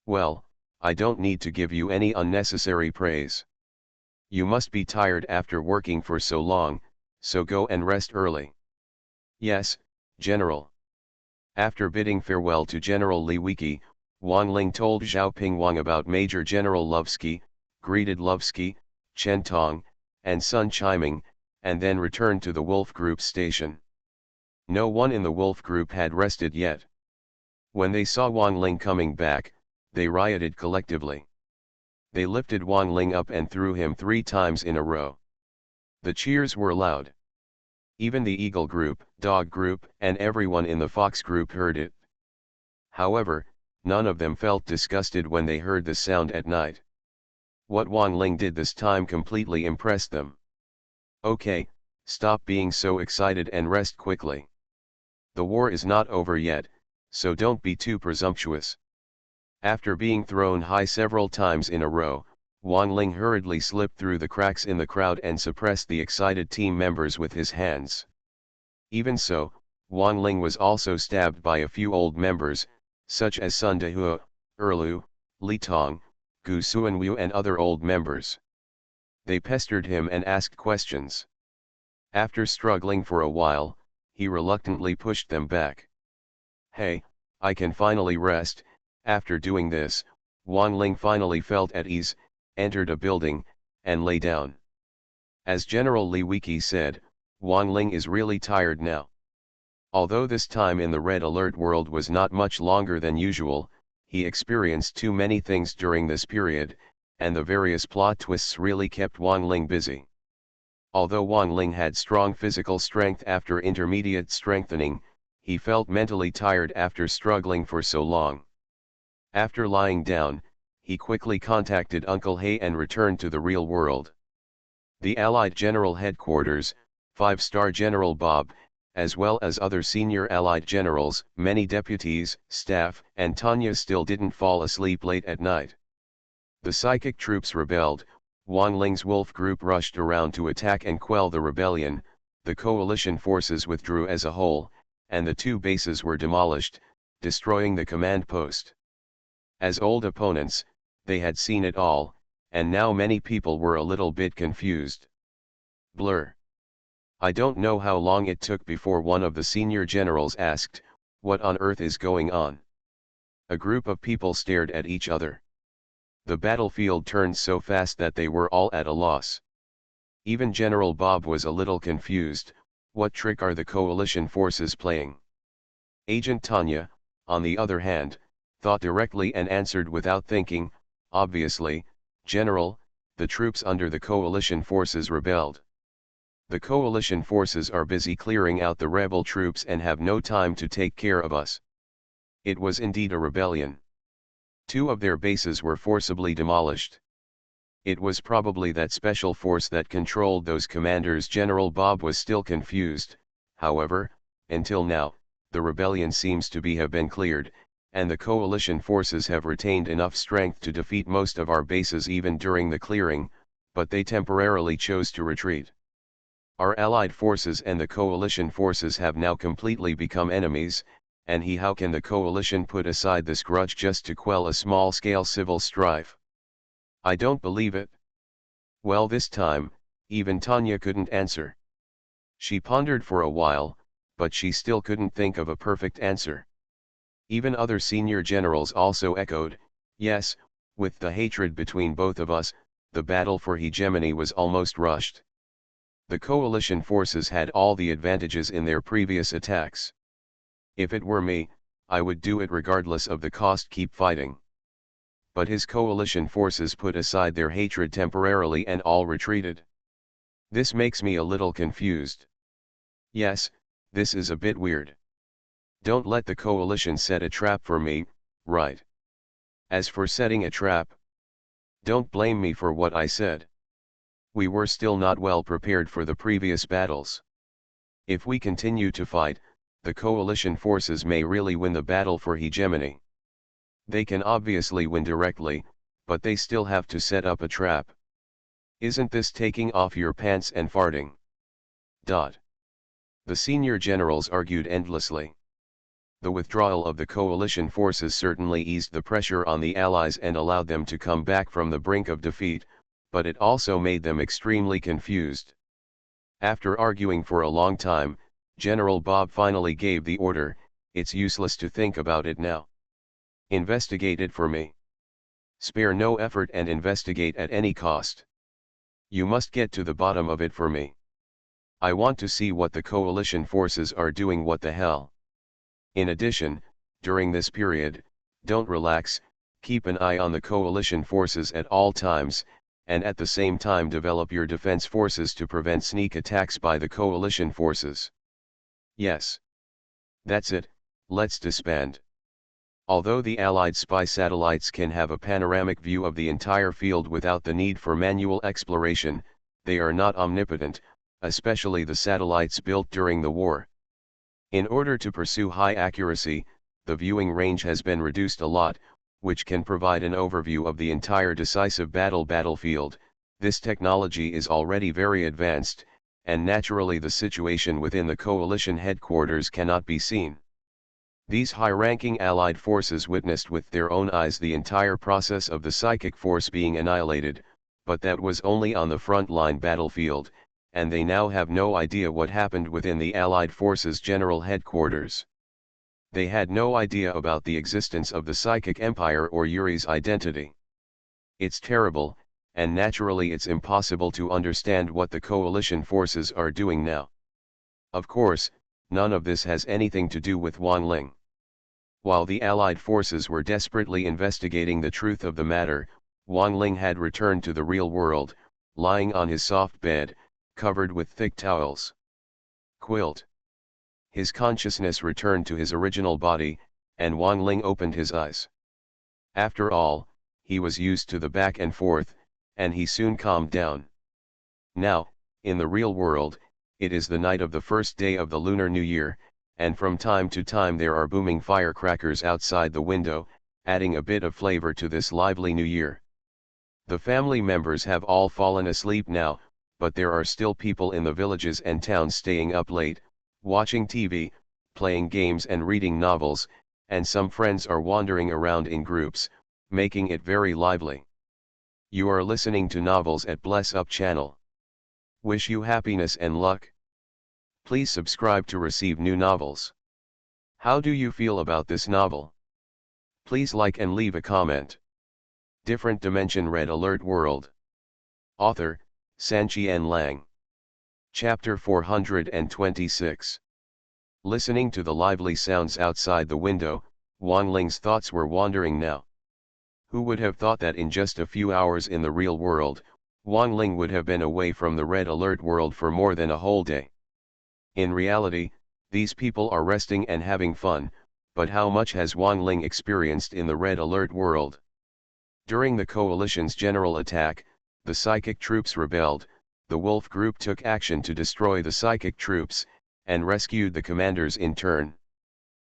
Well, I don't need to give you any unnecessary praise. You must be tired after working for so long, so go and rest early. Yes, General. After bidding farewell to General Li Wiki, Wang Ling told Zhao Pingwang about Major General Lovsky, greeted Lovsky, Chen Tong, and Sun Chiming, and then returned to the Wolf Group station. No one in the Wolf Group had rested yet. When they saw Wang Ling coming back, they rioted collectively. They lifted Wang Ling up and threw him 3 times in a row. The cheers were loud. Even the Eagle Group, Dog Group, and everyone in the Fox Group heard it. However, none of them felt disgusted when they heard the sound at night. What Wang Ling did this time completely impressed them. Okay, stop being so excited and rest quickly. The war is not over yet, so don't be too presumptuous. After being thrown high several times in a row, Wang Ling hurriedly slipped through the cracks in the crowd and suppressed the excited team members with his hands. Even so, Wang Ling was also stabbed by a few old members, such as Sun Dehua, Erlu, Li Tong, Gu Suanwu and other old members. They pestered him and asked questions. After struggling for a while, he reluctantly pushed them back. Hey, I can finally rest. After doing this, Wang Ling finally felt at ease, entered a building, and lay down. As General Li Wiki said, Wang Ling is really tired now. Although this time in the Red Alert world was not much longer than usual, he experienced too many things during this period, and the various plot twists really kept Wang Ling busy. Although Wang Ling had strong physical strength after intermediate strengthening, he felt mentally tired after struggling for so long. After lying down, he quickly contacted Uncle Hay and returned to the real world. The Allied General Headquarters, 5-star General Bob, as well as other senior Allied generals, many deputies, staff, and Tanya still didn't fall asleep late at night. The psychic troops rebelled. Wang Ling's Wolf Group rushed around to attack and quell the rebellion. The coalition forces withdrew as a whole, and the 2 bases were demolished, destroying the command post. As old opponents, they had seen it all, and now many people were a little bit confused. Blur. I don't know how long it took before one of the senior generals asked, "What on earth is going on?" A group of people stared at each other. The battlefield turned so fast that they were all at a loss. Even General Bob was a little confused. What trick are the coalition forces playing? Agent Tanya, on the other hand, thought directly and answered without thinking, "Obviously, General, the troops under the coalition forces rebelled." The coalition forces are busy clearing out the rebel troops and have no time to take care of us. It was indeed a rebellion. 2 of their bases were forcibly demolished. It was probably that special force that controlled those commanders. General Bob was still confused. However, until now, the rebellion seems to have been cleared, and the coalition forces have retained enough strength to defeat most of our bases even during the clearing, but they temporarily chose to retreat. Our allied forces and the coalition forces have now completely become enemies, and how can the coalition put aside this grudge just to quell a small-scale civil strife? I don't believe it. Well, this time, even Tanya couldn't answer. She pondered for a while, but she still couldn't think of a perfect answer. Even other senior generals also echoed, yes, with the hatred between both of us, the battle for hegemony was almost rushed. The coalition forces had all the advantages in their previous attacks. If it were me, I would do it regardless of the cost. Keep fighting. But his coalition forces put aside their hatred temporarily and all retreated. This makes me a little confused. Yes, this is a bit weird. Don't let the coalition set a trap for me, right? As for setting a trap, don't blame me for what I said. We were still not well prepared for the previous battles. If we continue to fight, the coalition forces may really win the battle for hegemony. They can obviously win directly, but they still have to set up a trap. Isn't this taking off your pants and farting? The senior generals argued endlessly. The withdrawal of the coalition forces certainly eased the pressure on the Allies and allowed them to come back from the brink of defeat, but it also made them extremely confused. After arguing for a long time, General Bob finally gave the order, "It's useless to think about it now. Investigate it for me. Spare no effort and investigate at any cost. You must get to the bottom of it for me. I want to see what the coalition forces are doing. What the hell? In addition, during this period, don't relax, keep an eye on the coalition forces at all times, and at the same time develop your defense forces to prevent sneak attacks by the coalition forces." Yes. That's it, let's disband. Although the Allied spy satellites can have a panoramic view of the entire field without the need for manual exploration, they are not omnipotent, especially the satellites built during the war. In order to pursue high accuracy, the viewing range has been reduced a lot, which can provide an overview of the entire decisive battlefield. This technology is already very advanced, and naturally the situation within the coalition headquarters cannot be seen. These high-ranking Allied forces witnessed with their own eyes the entire process of the psychic force being annihilated, but that was only on the front-line battlefield, and they now have no idea what happened within the Allied forces general headquarters. They had no idea about the existence of the psychic empire or Yuri's identity. It's terrible, and naturally it's impossible to understand what the coalition forces are doing now. Of course, none of this has anything to do with Wang Ling. While the Allied forces were desperately investigating the truth of the matter, Wang Ling had returned to the real world, lying on his soft bed, covered with thick towels. Quilt. His consciousness returned to his original body, and Wang Ling opened his eyes. After all, he was used to the back and forth, and he soon calmed down. Now, in the real world, it is the night of the first day of the Lunar New Year, and from time to time there are booming firecrackers outside the window, adding a bit of flavor to this lively New Year. The family members have all fallen asleep now, but there are still people in the villages and towns staying up late, watching TV, playing games and reading novels, and some friends are wandering around in groups, making it very lively. You are listening to Novels at Bless Up channel. Wish you happiness and luck. Please subscribe to receive new novels. How do you feel about this novel? Please like and leave a comment. Different Dimension Red Alert World. Author, Sanqian Lang. Chapter 426. Listening to the lively sounds outside the window, Wang Ling's thoughts were wandering now. Who would have thought that in just a few hours in the real world, Wang Ling would have been away from the red alert world for more than a whole day. In reality, these people are resting and having fun, but how much has Wang Ling experienced in the red alert world? During the coalition's general attack, the psychic troops rebelled, the wolf group took action to destroy the psychic troops, and rescued the commanders in turn.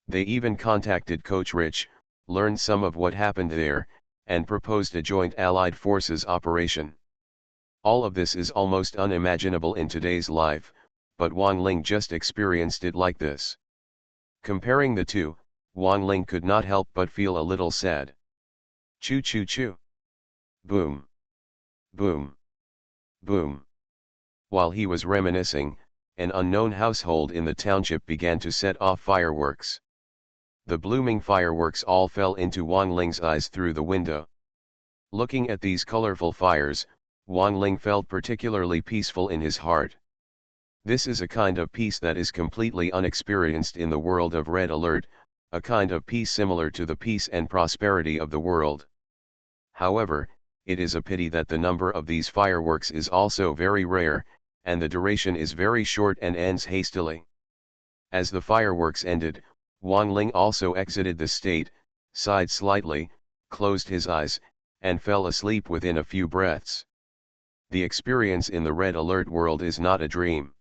They even contacted PoortoRich, learned some of what happened there, and proposed a joint Allied forces operation. All of this is almost unimaginable in today's life, but Wang Ling just experienced it like this. Comparing the two, Wang Ling could not help but feel a little sad. Choo choo choo. Boom. Boom. Boom. While he was reminiscing, an unknown household in the township began to set off fireworks. The blooming fireworks all fell into Wang Ling's eyes through the window. Looking at these colorful fires, Wang Ling felt particularly peaceful in his heart. This is a kind of peace that is completely unexperienced in the world of Red Alert, a kind of peace similar to the peace and prosperity of the world. However, it is a pity that the number of these fireworks is also very rare, and the duration is very short and ends hastily. As the fireworks ended, Wang Ling also exited the state, sighed slightly, closed his eyes, and fell asleep within a few breaths. The experience in the Red Alert world is not a dream.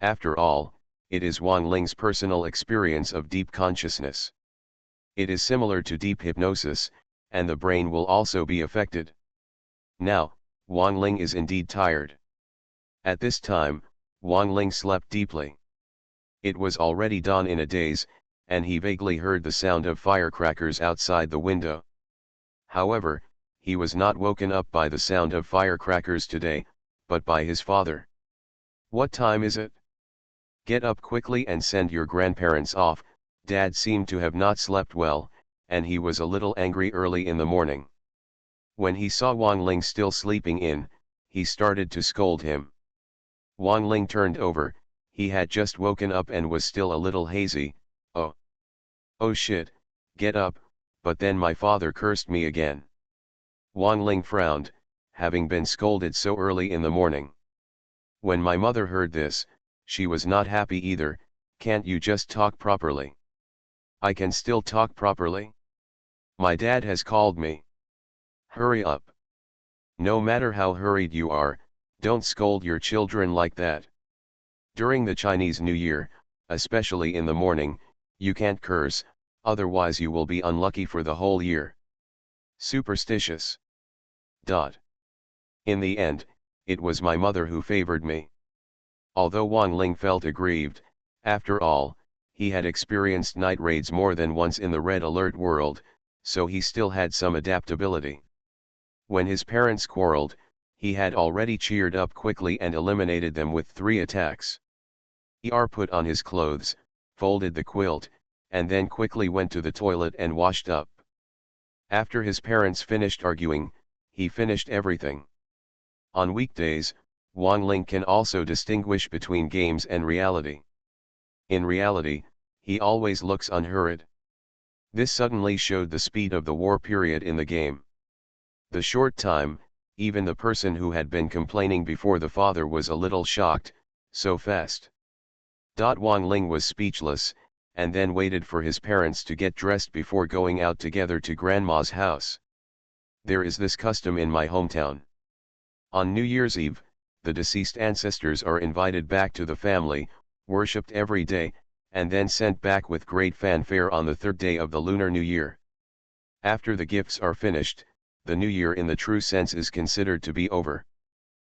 After all, it is Wang Ling's personal experience of deep consciousness. It is similar to deep hypnosis, and the brain will also be affected. Now, Wang Ling is indeed tired. At this time, Wang Ling slept deeply. It was already dawn in a daze, and he vaguely heard the sound of firecrackers outside the window. However, he was not woken up by the sound of firecrackers today, but by his father. "What time is it? Get up quickly and send your grandparents off." Dad seemed to have not slept well, and he was a little angry early in the morning. When he saw Wang Ling still sleeping in, he started to scold him. Wang Ling turned over, he had just woken up and was still a little hazy. Oh shit, get up, but then my father cursed me again. Wang Ling frowned, having been scolded so early in the morning. When my mother heard this, she was not happy either. "Can't you just talk properly?" "I can still talk properly. My dad has called me." "Hurry up. No matter how hurried you are, don't scold your children like that. During the Chinese New Year, especially in the morning, you can't curse, otherwise you will be unlucky for the whole year. Superstitious. In the end, it was my mother who favored me." Although Wang Ling felt aggrieved, after all, he had experienced night raids more than once in the Red Alert world, so he still had some adaptability. When his parents quarreled, he had already cheered up quickly and eliminated them with 3 attacks. He put on his clothes, folded the quilt, and then quickly went to the toilet and washed up. After his parents finished arguing, he finished everything. On weekdays, Wang Ling can also distinguish between games and reality. In reality, he always looks unhurried. This suddenly showed the speed of the war period in the game. The short time, even the person who had been complaining before the father was a little shocked, so fast. Wang Ling was speechless, and then waited for his parents to get dressed before going out together to Grandma's house. There is this custom in my hometown. On New Year's Eve, the deceased ancestors are invited back to the family, worshipped every day, and then sent back with great fanfare on the 3rd day of the Lunar New Year. After the gifts are finished, the New Year in the true sense is considered to be over.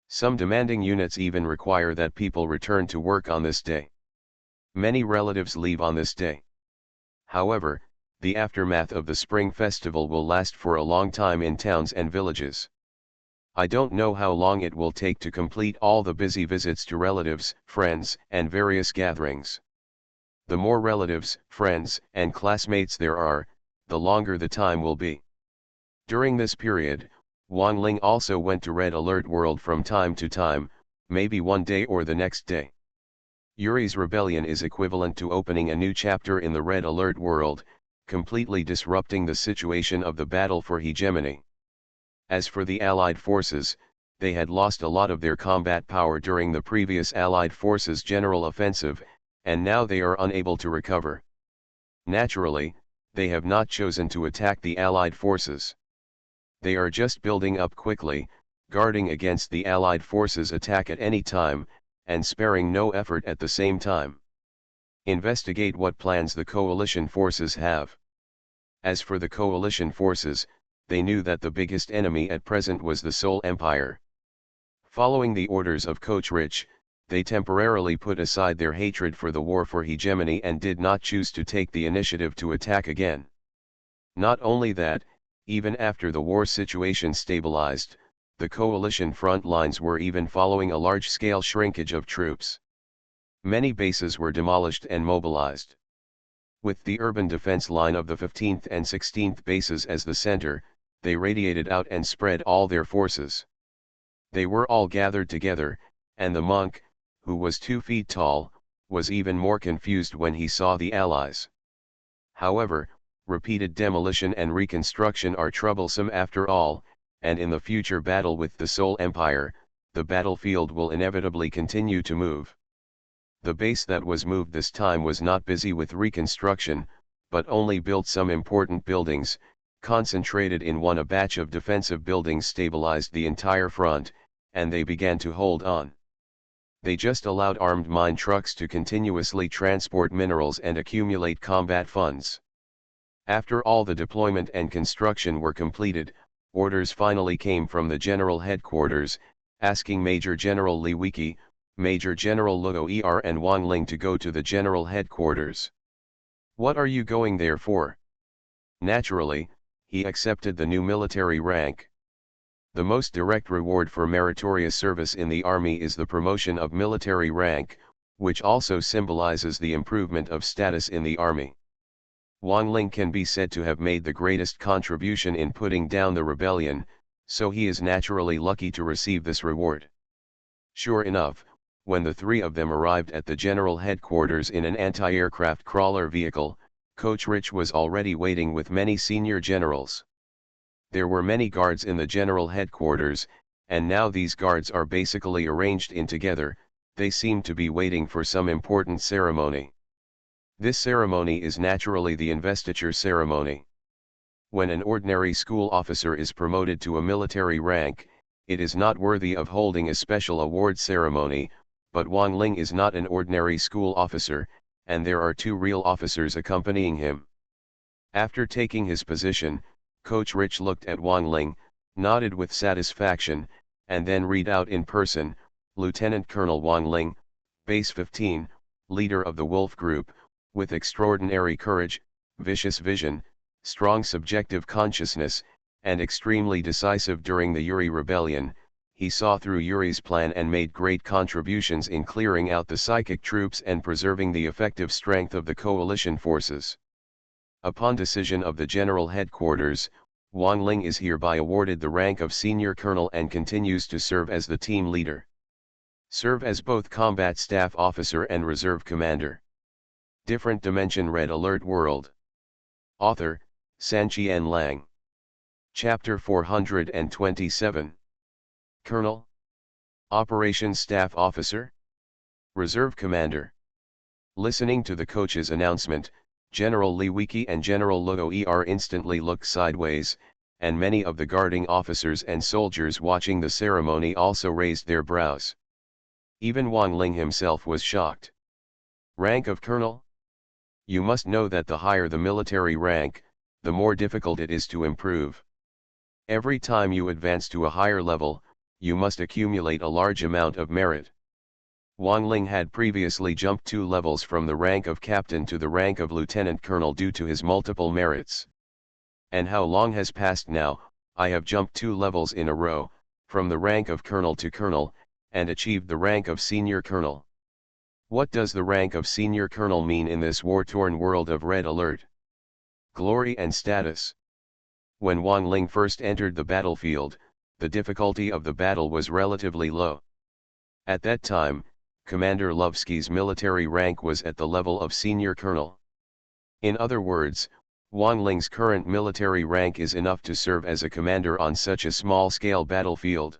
Some demanding units even require that people return to work on this day. Many relatives leave on this day. However, the aftermath of the Spring Festival will last for a long time in towns and villages. I don't know how long it will take to complete all the busy visits to relatives, friends, and various gatherings. The more relatives, friends, and classmates there are, the longer the time will be. During this period, Wang Ling also went to Red Alert World from time to time, maybe one day or the next day. Yuri's rebellion is equivalent to opening a new chapter in the Red Alert World, completely disrupting the situation of the battle for hegemony. As for the Allied forces, they had lost a lot of their combat power during the previous Allied forces' general offensive, and now they are unable to recover. Naturally, they have not chosen to attack the Allied forces. They are just building up quickly, guarding against the Allied forces' attack at any time, and sparing no effort at the same time. Investigate what plans the coalition forces have. As for the coalition forces, they knew that the biggest enemy at present was the Seoul Empire. Following the orders of PoortoRich, they temporarily put aside their hatred for the war for hegemony and did not choose to take the initiative to attack again. Not only that, even after the war situation stabilized, the coalition front lines were even following a large-scale shrinkage of troops. Many bases were demolished and mobilized. With the urban defense line of the 15th and 16th bases as the center, they radiated out and spread all their forces. They were all gathered together, and the monk, who was 2 feet tall, was even more confused when he saw the Allies. However, repeated demolition and reconstruction are troublesome after all, and in the future battle with the Seoul Empire, the battlefield will inevitably continue to move. The base that was moved this time was not busy with reconstruction, but only built some important buildings, concentrated in one. A batch of defensive buildings stabilized the entire front, and they began to hold on. They just allowed armed mine trucks to continuously transport minerals and accumulate combat funds. After all the deployment and construction were completed, orders finally came from the General Headquarters, asking Major General Lee Wiki, Major General Luo Er and Wang Ling to go to the General Headquarters. What are you going there for? Naturally, he accepted the new military rank. The most direct reward for meritorious service in the army is the promotion of military rank, which also symbolizes the improvement of status in the army. Wang Ling can be said to have made the greatest contribution in putting down the rebellion, so he is naturally lucky to receive this reward. Sure enough, when the 3 of them arrived at the general headquarters in an anti-aircraft crawler vehicle, PoortoRich was already waiting with many senior generals. There were many guards in the general headquarters, and now these guards are basically arranged in together. They seem to be waiting for some important ceremony. This ceremony is naturally the investiture ceremony. When an ordinary school officer is promoted to a military rank, it is not worthy of holding a special award ceremony, but Wang Ling is not an ordinary school officer, and there are 2 real officers accompanying him. After taking his position, PoortoRich looked at Wang Ling, nodded with satisfaction, and then read out in person, Lieutenant Colonel Wang Ling, Base 15, leader of the Wolf Group, with extraordinary courage, vicious vision, strong subjective consciousness, and extremely decisive during the Yuri Rebellion. He saw through Yuri's plan and made great contributions in clearing out the psychic troops and preserving the effective strength of the coalition forces. Upon decision of the General Headquarters, Wang Ling is hereby awarded the rank of Senior Colonel and continues to serve as the team leader. Serve as both Combat Staff Officer and Reserve Commander. Different Dimension Red Alert World. Author, Sanqian Lang. Chapter 427. Colonel. Operations Staff Officer. Reserve Commander. Listening to the coach's announcement, General Lee Wiki and General Luo Er instantly looked sideways, and many of the guarding officers and soldiers watching the ceremony also raised their brows. Even Wang Ling himself was shocked. Rank of Colonel? You must know that the higher the military rank, the more difficult it is to improve. Every time you advance to a higher level, you must accumulate a large amount of merit. Wang Ling had previously jumped 2 levels from the rank of captain to the rank of lieutenant colonel due to his multiple merits. And how long has passed now? I have jumped 2 levels in a row, from the rank of colonel to colonel, and achieved the rank of senior colonel. What does the rank of senior colonel mean in this war-torn world of Red Alert? Glory and status. When Wang Ling first entered the battlefield, the difficulty of the battle was relatively low. At that time, Commander Lovsky's military rank was at the level of senior colonel. In other words, Wang Ling's current military rank is enough to serve as a commander on such a small-scale battlefield.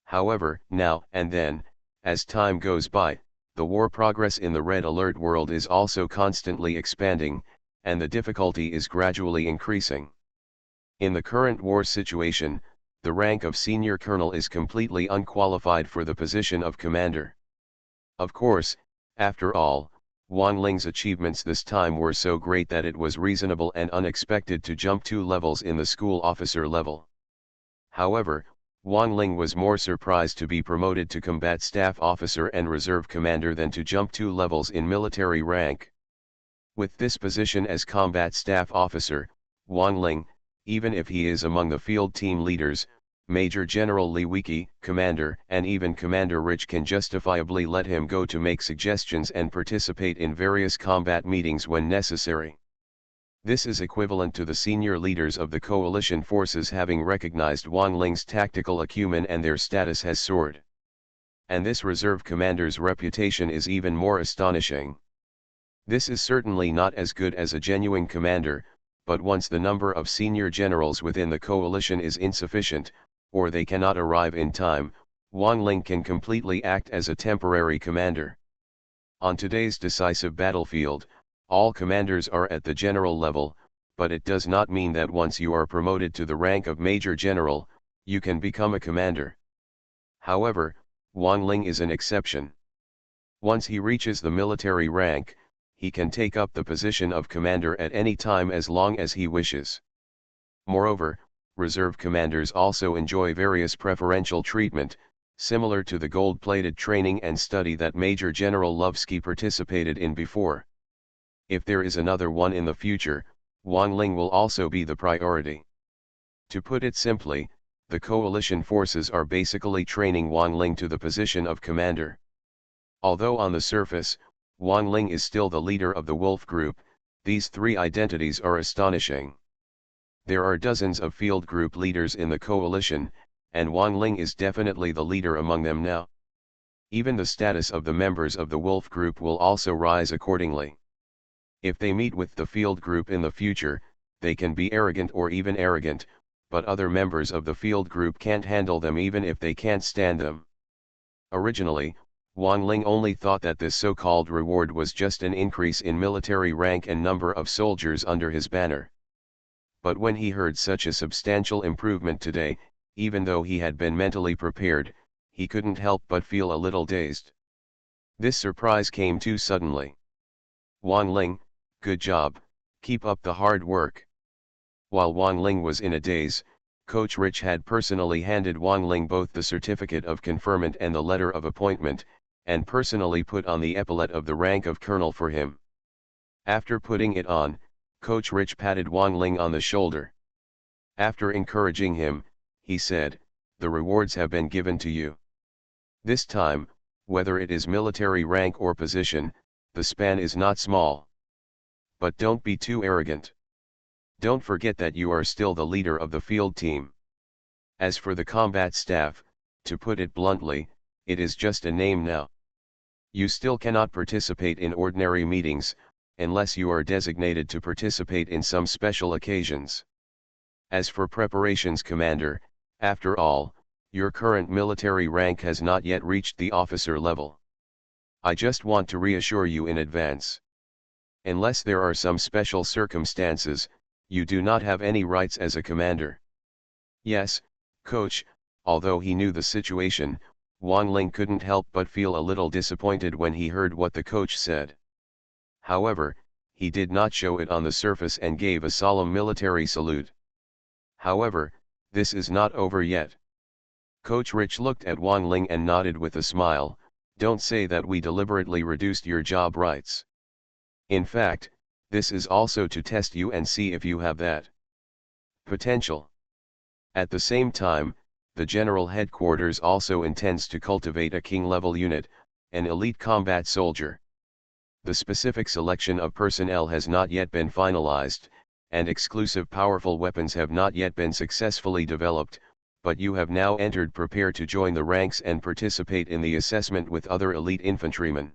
However, now and then, as time goes by, the war progress in the Red Alert world is also constantly expanding, and the difficulty is gradually increasing. In the current war situation, the rank of senior colonel is completely unqualified for the position of commander. Of course, after all, Wang Ling's achievements this time were so great that it was reasonable and unexpected to jump 2 levels in the school officer level. However, Wang Ling was more surprised to be promoted to combat staff officer and reserve commander than to jump 2 levels in military rank. With this position as combat staff officer, Wang Ling, even if he is among the field team leaders, Major General Li Wiki, Commander, and even PoortoRich can justifiably let him go to make suggestions and participate in various combat meetings when necessary. This is equivalent to the senior leaders of the coalition forces having recognized Wang Ling's tactical acumen and their status has soared. And this reserve commander's reputation is even more astonishing. This is certainly not as good as a genuine commander, but once the number of senior generals within the coalition is insufficient, or they cannot arrive in time, Wang Ling can completely act as a temporary commander. On today's decisive battlefield, all commanders are at the general level, but it does not mean that once you are promoted to the rank of major general, you can become a commander. However, Wang Ling is an exception. Once he reaches the military rank, he can take up the position of commander at any time as long as he wishes. Moreover, reserve commanders also enjoy various preferential treatment, similar to the gold-plated training and study that Major General Lovsky participated in before. If there is another one in the future, Wang Ling will also be the priority. To put it simply, the coalition forces are basically training Wang Ling to the position of commander. Although on the surface, Wang Ling is still the leader of the Wolf Group, these 3 identities are astonishing. There are dozens of field group leaders in the coalition, and Wang Ling is definitely the leader among them now. Even the status of the members of the Wolf Group will also rise accordingly. If they meet with the field group in the future, they can be arrogant or even arrogant, but other members of the field group can't handle them even if they can't stand them. Originally, Wang Ling only thought that this so-called reward was just an increase in military rank and number of soldiers under his banner. But when he heard such a substantial improvement today, even though he had been mentally prepared, he couldn't help but feel a little dazed. This surprise came too suddenly. Wang Ling, good job, keep up the hard work. While Wang Ling was in a daze, PoortoRich had personally handed Wang Ling both the certificate of conferment and the letter of appointment, and personally put on the epaulet of the rank of colonel for him. After putting it on, PoortoRich patted Wang Ling on the shoulder. After encouraging him, he said, "The rewards have been given to you. This time, whether it is military rank or position, the span is not small. But don't be too arrogant. Don't forget that you are still the leader of the field team. As for the combat staff, to put it bluntly, it is just a name now. You still cannot participate in ordinary meetings, unless you are designated to participate in some special occasions. As for preparations commander, after all, your current military rank has not yet reached the officer level. I just want to reassure you in advance. Unless there are some special circumstances, you do not have any rights as a commander." Yes, coach, although he knew the situation, Wang Ling couldn't help but feel a little disappointed when he heard what the coach said. However, he did not show it on the surface and gave a solemn military salute. However, this is not over yet. PoortoRich looked at Wang Ling and nodded with a smile. "Don't say that we deliberately reduced your job rights. In fact, this is also to test you and see if you have that potential." At the same time, the General Headquarters also intends to cultivate a King-level unit, an elite combat soldier. The specific selection of personnel has not yet been finalized, and exclusive powerful weapons have not yet been successfully developed, but you have now entered. Prepare to join the ranks and participate in the assessment with other elite infantrymen.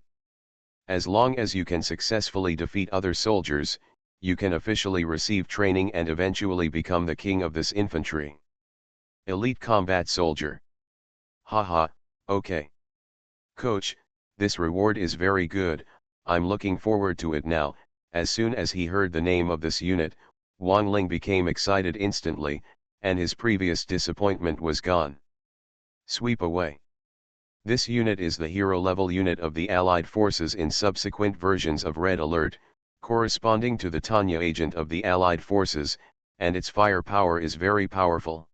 As long as you can successfully defeat other soldiers, you can officially receive training and eventually become the king of this infantry. Elite combat soldier. Haha, okay. Coach, this reward is very good, I'm looking forward to it now. As soon as he heard the name of this unit, Wang Ling became excited instantly, and his previous disappointment was gone. Sweep away. This unit is the hero-level unit of the Allied forces in subsequent versions of Red Alert, corresponding to the Tanya agent of the Allied forces, and its firepower is very powerful.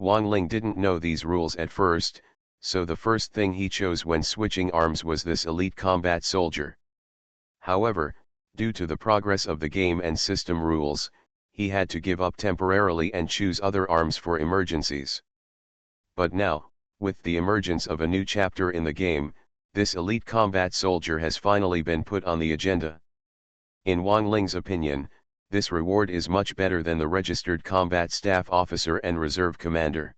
Wang Ling didn't know these rules at first, so the first thing he chose when switching arms was this elite combat soldier. However, due to the progress of the game and system rules, he had to give up temporarily and choose other arms for emergencies. But now, with the emergence of a new chapter in the game, this elite combat soldier has finally been put on the agenda. In Wang Ling's opinion, this reward is much better than the registered combat staff officer and reserve commander.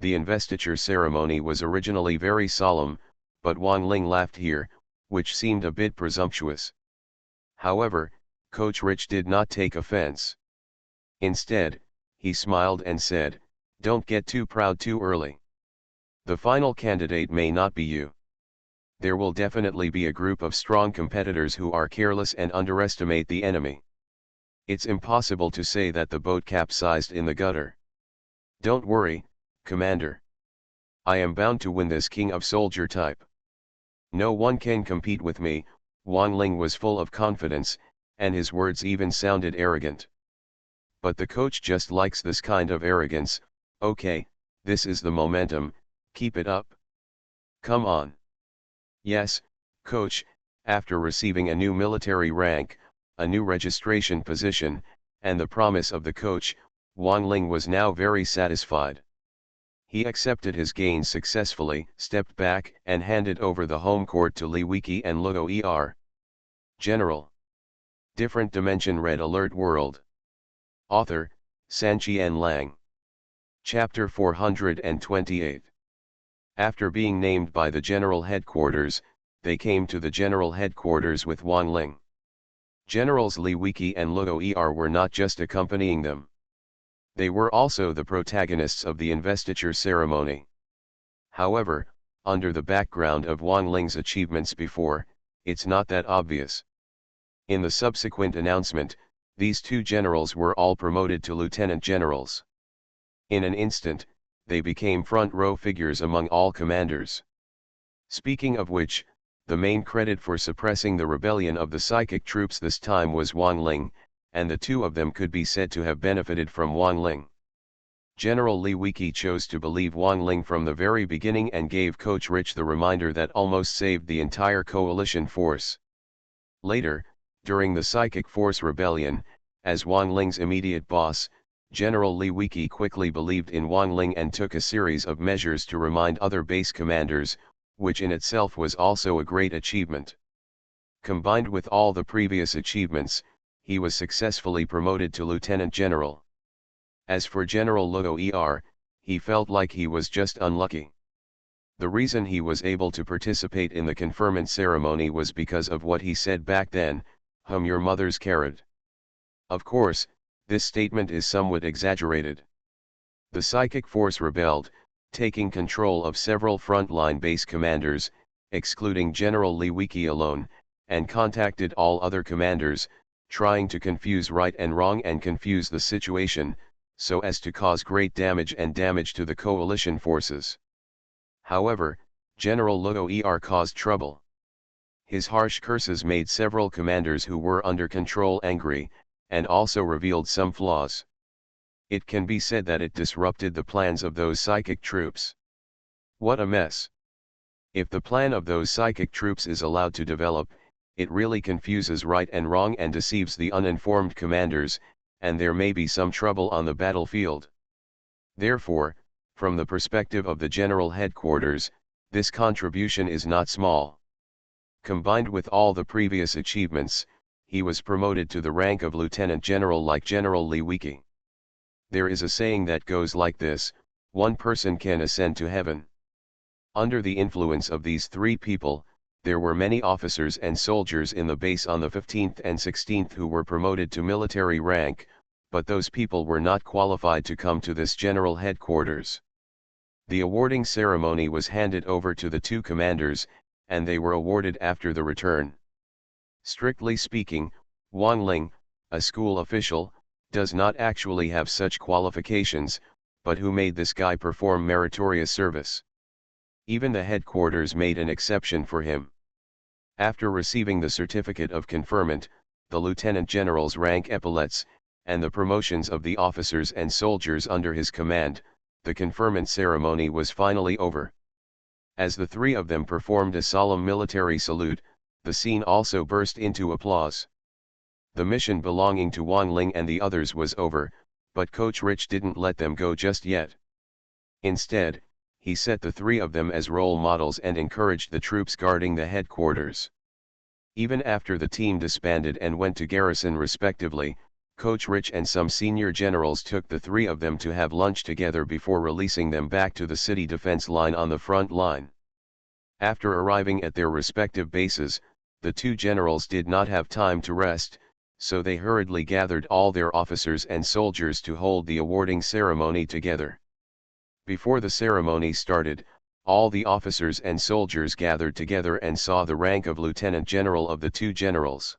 The investiture ceremony was originally very solemn, but Wang Ling laughed here, which seemed a bit presumptuous. However, Coach Rich did not take offense. Instead, he smiled and said, "Don't get too proud too early. The final candidate may not be you. There will definitely be a group of strong competitors who are careless and underestimate the enemy. It's impossible to say that the boat capsized in the gutter. Don't worry, Commander. I am bound to win this king of soldier type. No one can compete with me." Wang Ling was full of confidence, and his words even sounded arrogant. But the coach just likes this kind of arrogance. "Okay, this is the momentum, keep it up. Come on." Yes, coach, after receiving a new military rank, a new registration position, and the promise of the coach, Wang Ling was now very satisfied. He accepted his gains successfully, stepped back and handed over the home court to Li Wiki and Luo Er. General. Different Dimension Red Alert World. Author, Sanqian Lang. Chapter 428. After being named by the General Headquarters, they came to the General Headquarters with Wang Ling. Generals Li Wiki and Luo Er were not just accompanying them. They were also the protagonists of the investiture ceremony. However, under the background of Wang Ling's achievements before, it's not that obvious. In the subsequent announcement, these two generals were all promoted to lieutenant generals. In an instant, they became front-row figures among all commanders. Speaking of which, the main credit for suppressing the rebellion of the psychic troops this time was Wang Ling, and the two of them could be said to have benefited from Wang Ling. General Li Wiki chose to believe Wang Ling from the very beginning and gave Coach Rich the reminder that almost saved the entire coalition force. Later, during the Psychic Force Rebellion, as Wang Ling's immediate boss, General Li Wiki quickly believed in Wang Ling and took a series of measures to remind other base commanders, which in itself was also a great achievement. Combined with all the previous achievements, he was successfully promoted to lieutenant general. As for General Luo Er, he felt like he was just unlucky. The reason he was able to participate in the conferment ceremony was because of what he said back then, your mother's carrot." Of course, this statement is somewhat exaggerated. The Psychic Force rebelled, taking control of several frontline base commanders, excluding General Li Wiki alone, and contacted all other commanders, trying to confuse right and wrong and confuse the situation, so as to cause great damage to the coalition forces. However, General Luo Er caused trouble. His harsh curses made several commanders who were under control angry, and also revealed some flaws. It can be said that it disrupted the plans of those psychic troops. What a mess! If the plan of those psychic troops is allowed to develop, it really confuses right and wrong and deceives the uninformed commanders, and there may be some trouble on the battlefield. Therefore, from the perspective of the General Headquarters, this contribution is not small. Combined with all the previous achievements, he was promoted to the rank of Lieutenant General like General Li Wiki. There is a saying that goes like this: one person can ascend to heaven. Under the influence of these three people, there were many officers and soldiers in the base on the 15th and 16th who were promoted to military rank, but those people were not qualified to come to this General Headquarters. The awarding ceremony was handed over to the two commanders, and they were awarded after the return. Strictly speaking, Wang Ling, a school official, does not actually have such qualifications, but who made this guy perform meritorious service? Even the headquarters made an exception for him. After receiving the certificate of conferment, the lieutenant general's rank epaulets, and the promotions of the officers and soldiers under his command, the conferment ceremony was finally over. As the three of them performed a solemn military salute, the scene also burst into applause. The mission belonging to Wang Ling and the others was over, but Coach Rich didn't let them go just yet. Instead, he set the three of them as role models and encouraged the troops guarding the headquarters. Even after the team disbanded and went to garrison respectively, Coach Rich and some senior generals took the three of them to have lunch together before releasing them back to the city defense line on the front line. After arriving at their respective bases, the two generals did not have time to rest, so they hurriedly gathered all their officers and soldiers to hold the awarding ceremony together. Before the ceremony started, all the officers and soldiers gathered together and saw the rank of lieutenant general of the two generals.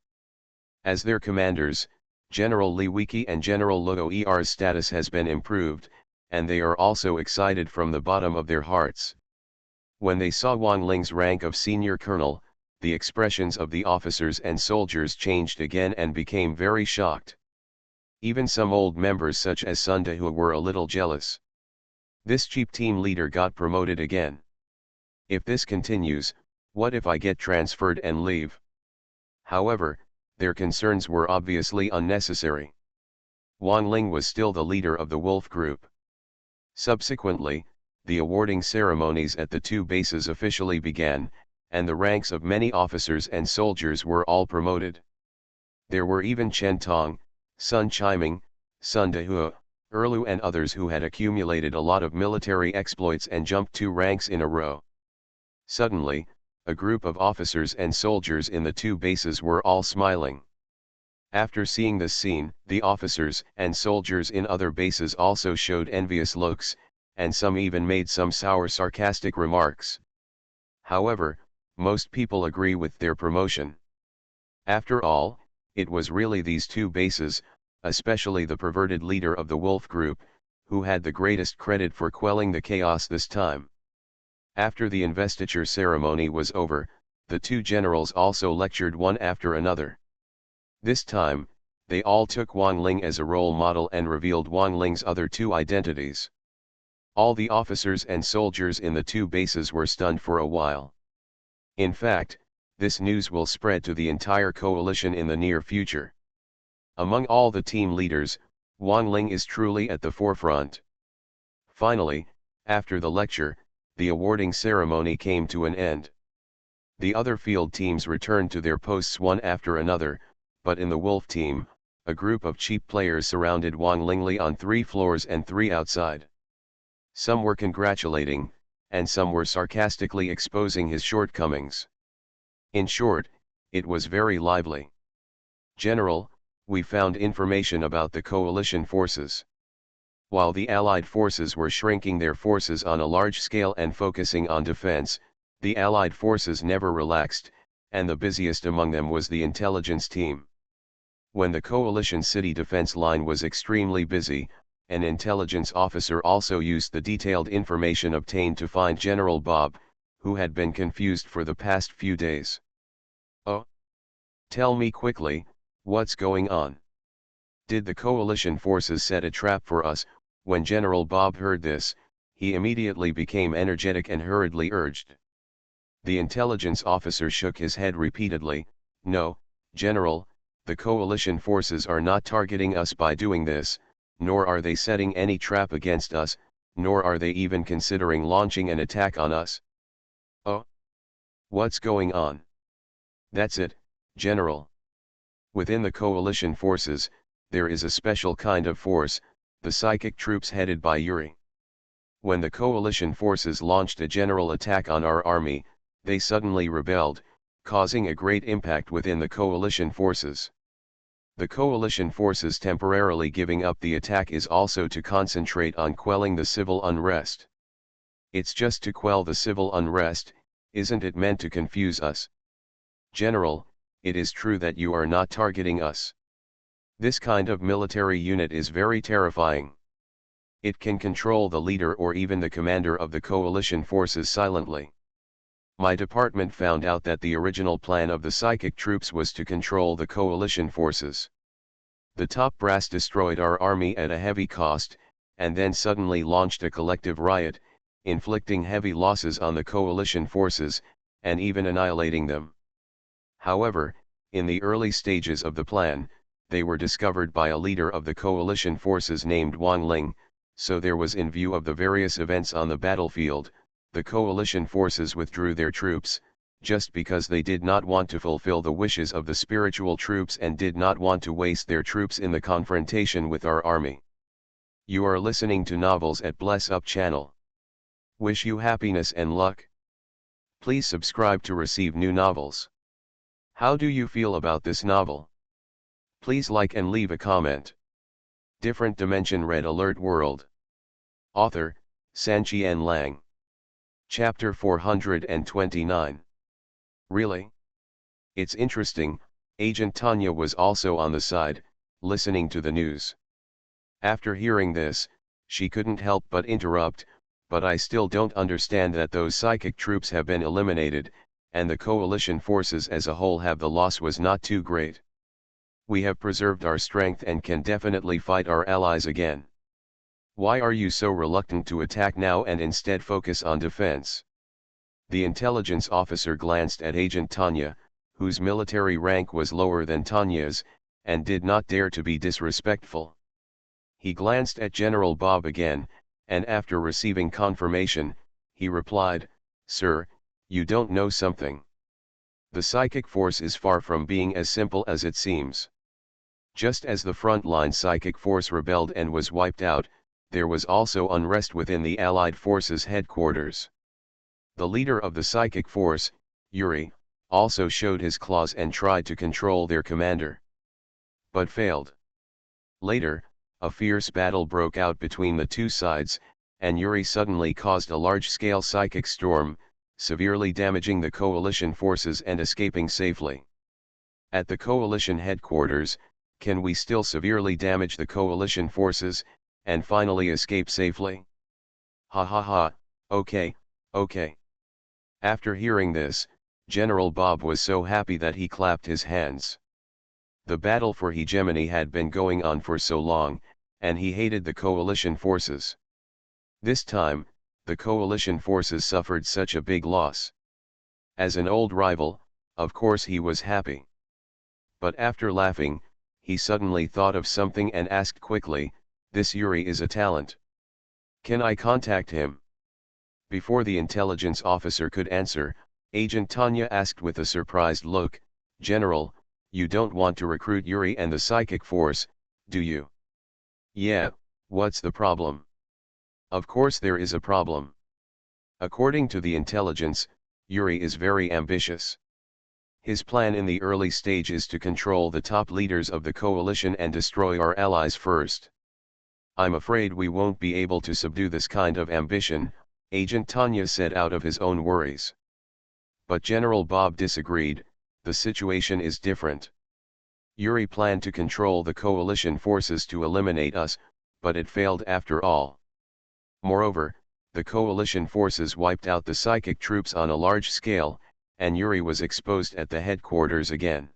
As their commanders, General Li Wiki and General Luo Er's status has been improved, and they are also excited from the bottom of their hearts. When they saw Wang Ling's rank of senior colonel, the expressions of the officers and soldiers changed again and became very shocked. Even some old members such as Sun Dehu were a little jealous. This cheap team leader got promoted again. If this continues, what if I get transferred and leave? However, their concerns were obviously unnecessary. Wang Ling was still the leader of the Wolf Group. Subsequently, the awarding ceremonies at the two bases officially began, and the ranks of many officers and soldiers were all promoted. There were even Chen Tong, Sun Chiming, Sun Dehu, Erlu and others who had accumulated a lot of military exploits and jumped 2 ranks in a row. Suddenly, a group of officers and soldiers in the two bases were all smiling. After seeing this scene, the officers and soldiers in other bases also showed envious looks, and some even made some sour sarcastic remarks. However, most people agree with their promotion. After all, it was really these two bases, especially the perverted leader of the Wolf Group, who had the greatest credit for quelling the chaos this time. After the investiture ceremony was over, the two generals also lectured one after another. This time, they all took Wang Ling as a role model and revealed Wang Ling's other two identities. All the officers and soldiers in the two bases were stunned for a while. In fact, this news will spread to the entire coalition in the near future. Among all the team leaders, Wang Ling is truly at the forefront. Finally, after the lecture, the awarding ceremony came to an end. The other field teams returned to their posts one after another, but in the Wolf team, a group of cheap players surrounded Wang Lingli on 3 floors and 3 outside. Some were congratulating, and some were sarcastically exposing his shortcomings. In short, it was very lively. General, we found information about the coalition forces. While the Allied forces were shrinking their forces on a large scale and focusing on defense, the Allied forces never relaxed, and the busiest among them was the intelligence team. When the coalition city defense line was extremely busy, an intelligence officer also used the detailed information obtained to find General Bob, who had been confused for the past few days. Oh? Tell me quickly, what's going on? Did the coalition forces set a trap for us? When General Bob heard this, he immediately became energetic and hurriedly urged. The intelligence officer shook his head repeatedly. No, General, the coalition forces are not targeting us by doing this, nor are they setting any trap against us, nor are they even considering launching an attack on us. Oh? What's going on? That's it, General. Within the coalition forces, there is a special kind of force, the psychic troops headed by Yuri. When the coalition forces launched a general attack on our army, they suddenly rebelled, causing a great impact within the coalition forces. The coalition forces temporarily giving up the attack is also to concentrate on quelling the civil unrest. It's just to quell the civil unrest, isn't it meant to confuse us? General, it is true that you are not targeting us. This kind of military unit is very terrifying. It can control the leader or even the commander of the coalition forces silently. My department found out that the original plan of the psychic troops was to control the coalition forces. The top brass destroyed our army at a heavy cost, and then suddenly launched a collective riot, inflicting heavy losses on the coalition forces, and even annihilating them. However, in the early stages of the plan, they were discovered by a leader of the coalition forces named Wang Ling, so there was, in view of the various events on the battlefield, the coalition forces withdrew their troops, just because they did not want to fulfill the wishes of the spiritual troops and did not want to waste their troops in the confrontation with our army. You are listening to Novels at Bless Up channel. Wish you happiness and luck. Please subscribe to receive new novels. How do you feel about this novel? Please like and leave a comment. Different Dimension Red Alert World. Author, Sanqian Lang. Chapter 429. Really? It's interesting. Agent Tanya was also on the side, listening to the news. After hearing this, she couldn't help but interrupt, but I still don't understand that those psychic troops have been eliminated, and the coalition forces as a whole have the loss was not too great. We have preserved our strength and can definitely fight our allies again. Why are you so reluctant to attack now and instead focus on defense? The intelligence officer glanced at Agent Tanya, whose military rank was lower than Tanya's, and did not dare to be disrespectful. He glanced at General Bob again, and after receiving confirmation, he replied, "Sir, you don't know something. The psychic force is far from being as simple as it seems. Just as the frontline psychic force rebelled and was wiped out, there was also unrest within the Allied forces' headquarters. The leader of the psychic force, Yuri, also showed his claws and tried to control their commander, but failed. Later, a fierce battle broke out between the two sides, and Yuri suddenly caused a large-scale psychic storm, severely damaging the coalition forces and escaping safely. At the coalition headquarters, can we still severely damage the coalition forces, and finally escape safely? Ha ha ha, okay. After hearing this, General Bob was so happy that he clapped his hands. The battle for hegemony had been going on for so long, and he hated the coalition forces. This time, the coalition forces suffered such a big loss. As an old rival, of course he was happy. But after laughing, he suddenly thought of something and asked quickly, "This Yuri is a talent. Can I contact him?" Before the intelligence officer could answer, Agent Tanya asked with a surprised look, "General, you don't want to recruit Yuri and the psychic force, do you?" "Yeah, what's the problem?" "Of course there is a problem. According to the intelligence, Yuri is very ambitious. His plan in the early stage is to control the top leaders of the coalition and destroy our allies first. I'm afraid we won't be able to subdue this kind of ambition," Agent Tanya said out of his own worries. But General Bob disagreed. "The situation is different. Yuri planned to control the coalition forces to eliminate us, but it failed after all. Moreover, the coalition forces wiped out the psychic troops on a large scale, and Yuri was exposed at the headquarters again.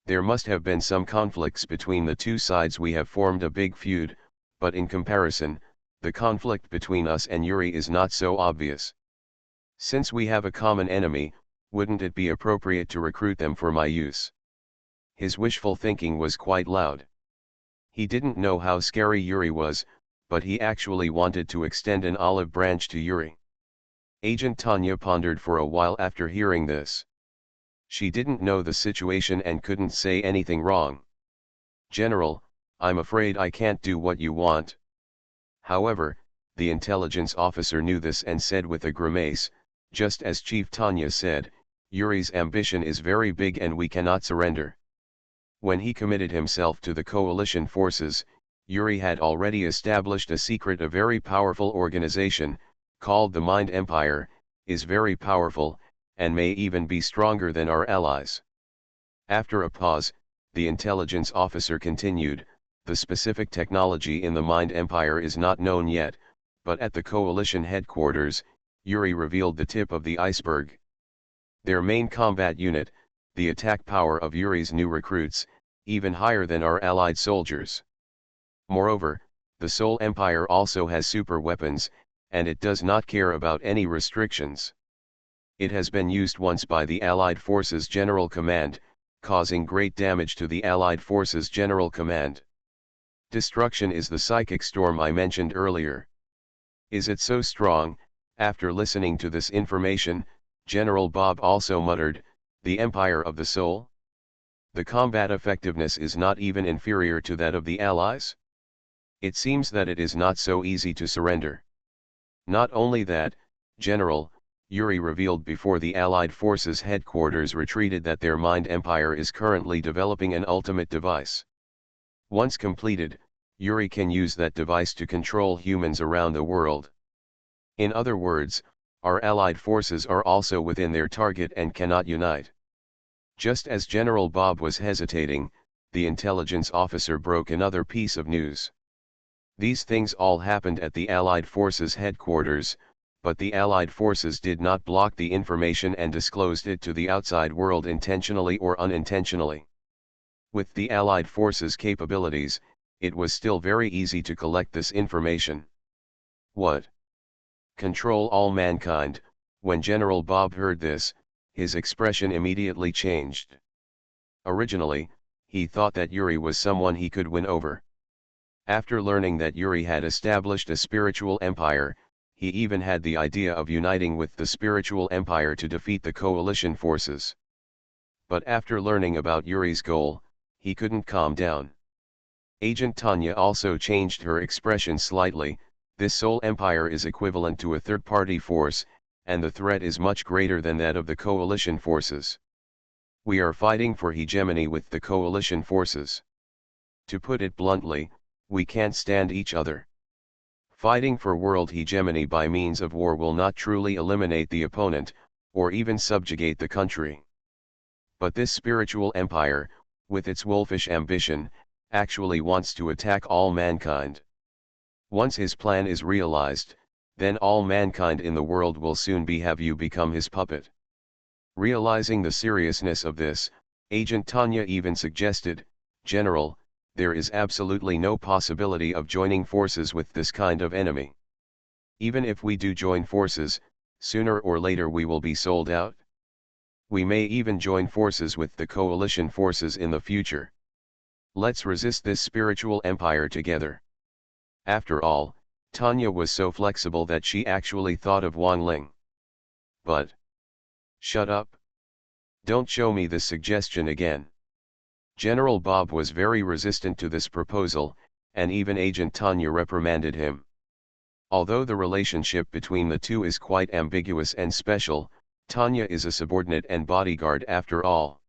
There must have been some conflicts between the two sides. We have formed a big feud, but in comparison, the conflict between us and Yuri is not so obvious. Since we have a common enemy, wouldn't it be appropriate to recruit them for my use?" His wishful thinking was quite loud. He didn't know how scary Yuri was, but he actually wanted to extend an olive branch to Yuri. Agent Tanya pondered for a while after hearing this. She didn't know the situation and couldn't say anything wrong. "General, I'm afraid I can't do what you want." However, the intelligence officer knew this and said with a grimace, "Just as Chief Tanya said, Yuri's ambition is very big and we cannot surrender." When he committed himself to the coalition forces, Yuri had already established a very powerful organization, called the Mind Empire, is very powerful, and may even be stronger than our allies. After a pause, the intelligence officer continued, the specific technology in the Mind Empire is not known yet, but at the coalition headquarters, Yuri revealed the tip of the iceberg. Their main combat unit, the attack power of Yuri's new recruits, even higher than our allied soldiers. Moreover, the Soul Empire also has super weapons, and it does not care about any restrictions. It has been used once by the Allied Forces General Command, causing great damage to the Allied Forces General Command. Destruction is the psychic storm I mentioned earlier. Is it so strong? After listening to this information, General Bob also muttered, the Empire of the Soul? The combat effectiveness is not even inferior to that of the Allies? It seems that it is not so easy to surrender. Not only that, General, Yuri revealed before the Allied Forces headquarters retreated that their Mind Empire is currently developing an ultimate device. Once completed, Yuri can use that device to control humans around the world. In other words, our Allied forces are also within their target and cannot unite. Just as General Bob was hesitating, the intelligence officer broke another piece of news. These things all happened at the Allied forces headquarters, but the Allied forces did not block the information and disclosed it to the outside world intentionally or unintentionally. With the Allied forces' capabilities, it was still very easy to collect this information. What? Control all mankind. When General Bob heard this, his expression immediately changed. Originally, he thought that Yuri was someone he could win over. After learning that Yuri had established a spiritual empire, he even had the idea of uniting with the spiritual empire to defeat the coalition forces. But after learning about Yuri's goal, he couldn't calm down. Agent Tanya also changed her expression slightly. This Soul Empire is equivalent to a third-party force, and the threat is much greater than that of the coalition forces. We are fighting for hegemony with the coalition forces. To put it bluntly, we can't stand each other. Fighting for world hegemony by means of war will not truly eliminate the opponent, or even subjugate the country. But this spiritual empire, with its wolfish ambition, actually wants to attack all mankind. Once his plan is realized, then all mankind in the world will soon have you become his puppet. Realizing the seriousness of this, Agent Tanya even suggested, General, there is absolutely no possibility of joining forces with this kind of enemy. Even if we do join forces, sooner or later we will be sold out. We may even join forces with the coalition forces in the future. Let's resist this spiritual empire together. After all, Tanya was so flexible that she actually thought of Wang Ling. But shut up. Don't show me this suggestion again. General Bob was very resistant to this proposal, and even Agent Tanya reprimanded him. Although the relationship between the two is quite ambiguous and special, Tanya is a subordinate and bodyguard after all.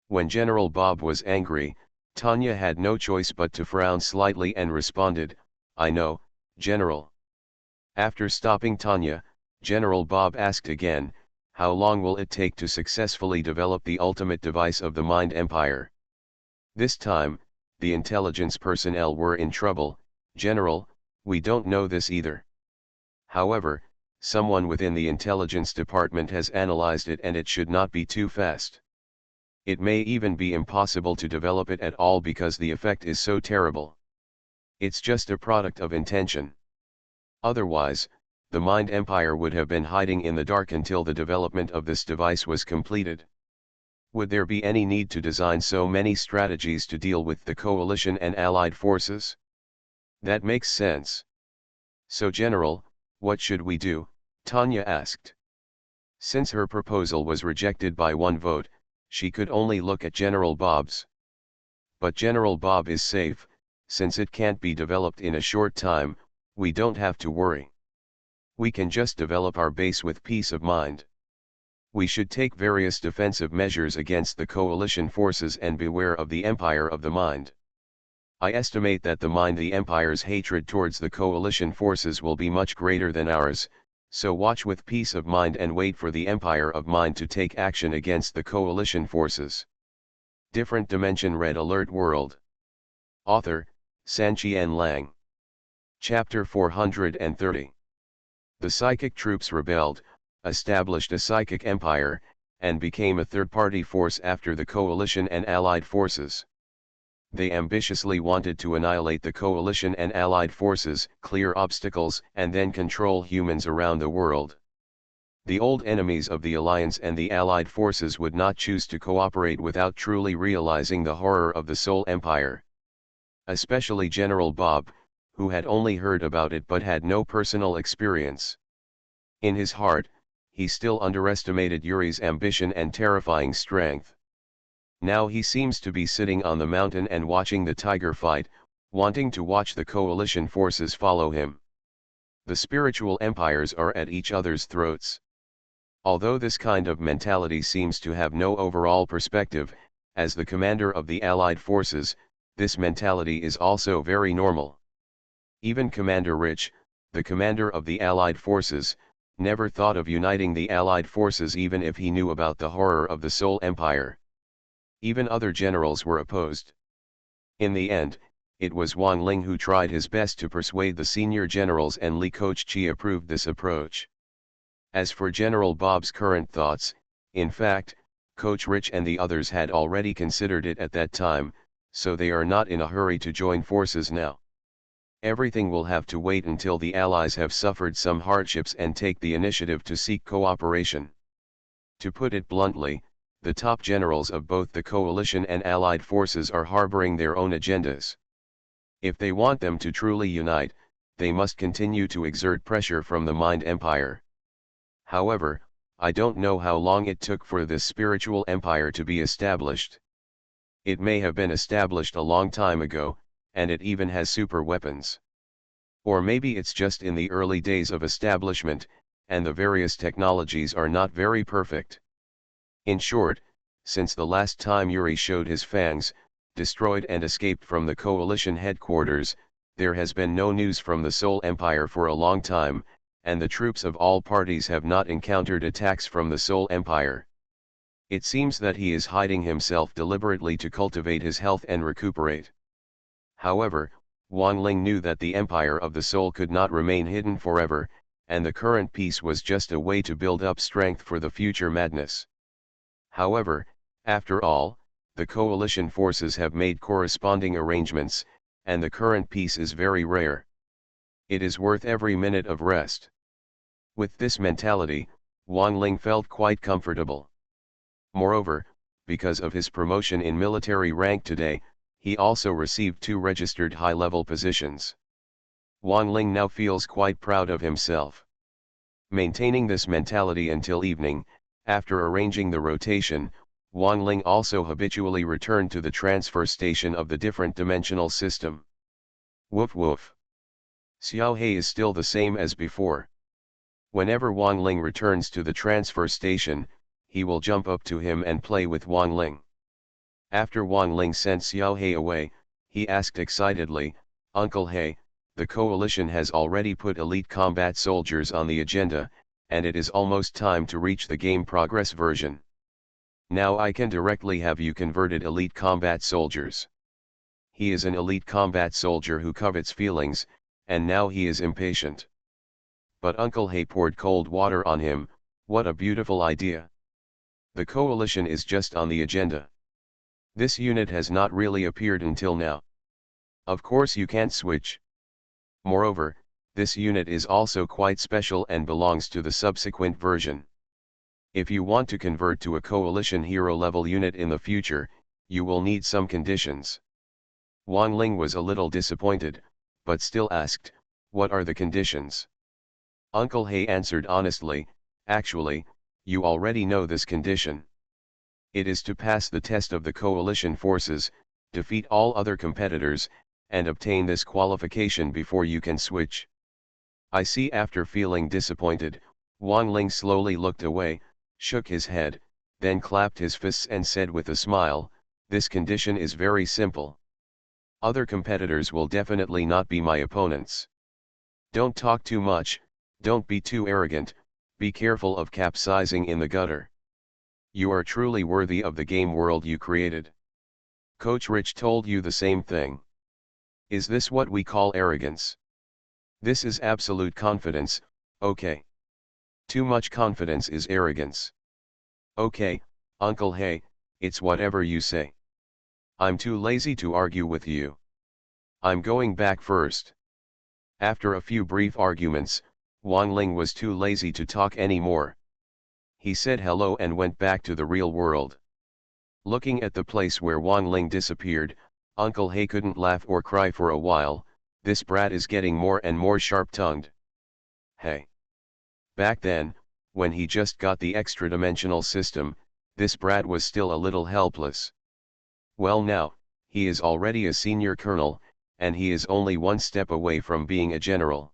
When General Bob was angry, Tanya had no choice but to frown slightly and responded, I know, General. After stopping Tanya, General Bob asked again, how long will it take to successfully develop the ultimate device of the Mind Empire? This time, the intelligence personnel were in trouble. General, we don't know this either. However, someone within the intelligence department has analyzed it and it should not be too fast. It may even be impossible to develop it at all because the effect is so terrible. It's just a product of intention. Otherwise, the Mind Empire would have been hiding in the dark until the development of this device was completed. Would there be any need to design so many strategies to deal with the coalition and allied forces? That makes sense. So General, what should we do? Tanya asked. Since her proposal was rejected by one vote, she could only look at General Bob's. But General Bob is safe, since it can't be developed in a short time, we don't have to worry. We can just develop our base with peace of mind. We should take various defensive measures against the coalition forces and beware of the Empire of the Mind. I estimate that the Empire's hatred towards the coalition forces will be much greater than ours, So watch with peace of mind and wait for the Empire of Mind to take action against the coalition forces. Different Dimension Red Alert World. Author, Sanqian Lang. Chapter 430. The psychic troops rebelled, established a psychic empire, and became a third-party force after the coalition and allied forces. They ambitiously wanted to annihilate the coalition and allied forces, clear obstacles, and then control humans around the world. The old enemies of the alliance and the allied forces would not choose to cooperate without truly realizing the horror of the Soul Empire. Especially General Bob, who had only heard about it but had no personal experience. In his heart, he still underestimated Yuri's ambition and terrifying strength. Now he seems to be sitting on the mountain and watching the tiger fight, wanting to watch the coalition forces follow him. The spiritual empires are at each other's throats. Although this kind of mentality seems to have no overall perspective, as the commander of the allied forces, this mentality is also very normal. Even PoortoRich, the commander of the allied forces, never thought of uniting the allied forces even if he knew about the horror of the Soul Empire. Even other generals were opposed. In the end, it was Wang Ling who tried his best to persuade the senior generals, and Li Kochi approved this approach. As for General Bob's current thoughts, in fact, PoortoRich and the others had already considered it at that time, so they are not in a hurry to join forces now. Everything will have to wait until the Allies have suffered some hardships and take the initiative to seek cooperation. To put it bluntly, the top generals of both the coalition and allied forces are harboring their own agendas. If they want them to truly unite, they must continue to exert pressure from the Mind Empire. However, I don't know how long it took for this spiritual empire to be established. It may have been established a long time ago, and it even has super weapons. Or maybe it's just in the early days of establishment, and the various technologies are not very perfect. In short, since the last time Yuri showed his fangs, destroyed and escaped from the coalition headquarters, there has been no news from the Soul Empire for a long time, and the troops of all parties have not encountered attacks from the Soul Empire. It seems that he is hiding himself deliberately to cultivate his health and recuperate. However, Wang Ling knew that the Empire of the Soul could not remain hidden forever, and the current peace was just a way to build up strength for the future madness. However, after all, the coalition forces have made corresponding arrangements, and the current peace is very rare. It is worth every minute of rest. With this mentality, Wang Ling felt quite comfortable. Moreover, because of his promotion in military rank today, he also received 2 registered high-level positions. Wang Ling now feels quite proud of himself. Maintaining this mentality until evening, after arranging the rotation, Wang Ling also habitually returned to the transfer station of the different dimensional system. Woof woof. Xiao He is still the same as before. Whenever Wang Ling returns to the transfer station, he will jump up to him and play with Wang Ling. After Wang Ling sent Xiao He away, he asked excitedly, "Uncle He, the coalition has already put elite combat soldiers on the agenda, and it is almost time to reach the game progress version. Now I can directly have you converted elite combat soldiers." He is an elite combat soldier who covets feelings, and now he is impatient. But Uncle He poured cold water on him. What a beautiful idea. The coalition is just on the agenda. This unit has not really appeared until now. Of course you can't switch. Moreover, this unit is also quite special and belongs to the subsequent version. If you want to convert to a coalition hero level unit in the future, you will need some conditions. Wang Ling was a little disappointed, but still asked, "What are the conditions?" Uncle He answered honestly, "Actually, you already know this condition. It is to pass the test of the coalition forces, defeat all other competitors, and obtain this qualification before you can switch." I see. After feeling disappointed, Wang Ling slowly looked away, shook his head, then clapped his fists and said with a smile, "This condition is very simple. Other competitors will definitely not be my opponents. Don't talk too much, Don't be too arrogant, be careful of capsizing in the gutter. You are truly worthy of the game world you created. Coach Rich told you the same thing. Is this what we call arrogance? This is absolute confidence, okay. Too much confidence is arrogance. Okay, Uncle Hey, it's whatever you say. I'm too lazy to argue with you. I'm going back first. After a few brief arguments, Wang Ling was too lazy to talk anymore. He said hello and went back to the real world. Looking at the place where Wang Ling disappeared, Uncle Hey couldn't laugh or cry for a while. This brat is getting more and more sharp-tongued. Hey. Back then, when he just got the extra-dimensional system, this brat was still a little helpless. Well now, he is already a senior colonel, and he is only one step away from being a general.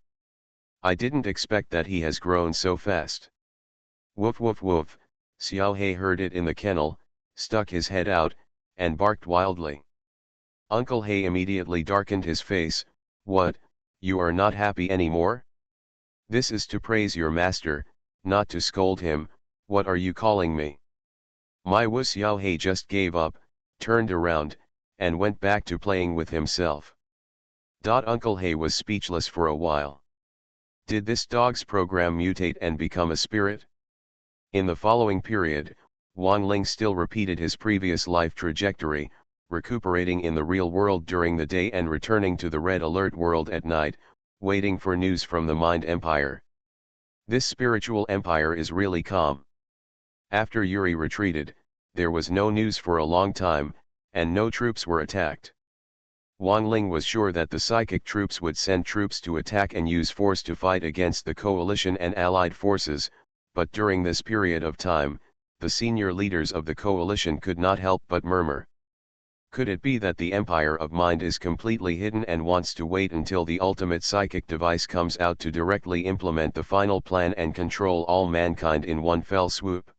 I didn't expect that he has grown so fast. Woof woof woof, Xiao He heard it in the kennel, stuck his head out, and barked wildly. Uncle He immediately darkened his face. What, you are not happy anymore? This is to praise your master, not to scold him. What are you calling me? My Wu Xiao He just gave up, turned around, and went back to playing with himself. Uncle He was speechless for a while. Did this dog's program mutate and become a spirit? In the following period, Wang Ling still repeated his previous life trajectory, recuperating in the real world during the day and returning to the red alert world at night, waiting for news from the Mind Empire. This spiritual empire is really calm. After Yuri retreated, there was no news for a long time, and no troops were attacked. Wang Ling was sure that the psychic troops would send troops to attack and use force to fight against the coalition and allied forces, but during this period of time, the senior leaders of the coalition could not help but murmur. Could it be that the Empire of Mind is completely hidden and wants to wait until the ultimate psychic device comes out to directly implement the final plan and control all mankind in one fell swoop?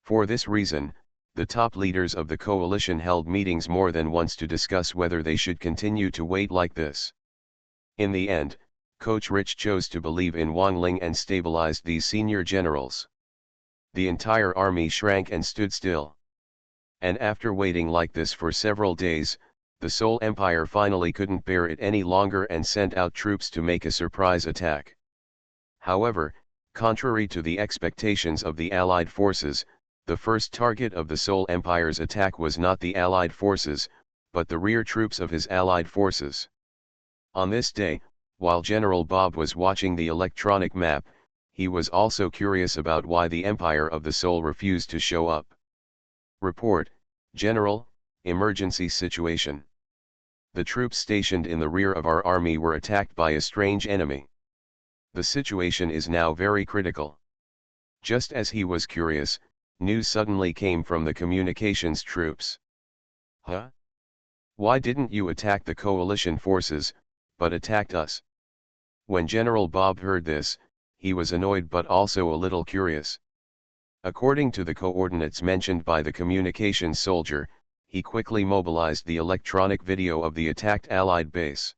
For this reason, the top leaders of the coalition held meetings more than once to discuss whether they should continue to wait like this. In the end, Coach Rich chose to believe in Wang Ling and stabilized these senior generals. The entire army shrank and stood still. And after waiting like this for several days, the Seoul Empire finally couldn't bear it any longer and sent out troops to make a surprise attack. However, contrary to the expectations of the Allied forces, the first target of the Seoul Empire's attack was not the Allied forces, but the rear troops of his Allied forces. On this day, while General Bob was watching the electronic map, he was also curious about why the Empire of the Seoul refused to show up. Report, General, emergency situation. The troops stationed in the rear of our army were attacked by a strange enemy. The situation is now very critical. Just as he was curious, news suddenly came from the communications troops. Huh? Why didn't you attack the coalition forces, but attacked us? When General Bob heard this, he was annoyed but also a little curious. According to the coordinates mentioned by the communications soldier, he quickly mobilized the electronic video of the attacked Allied base.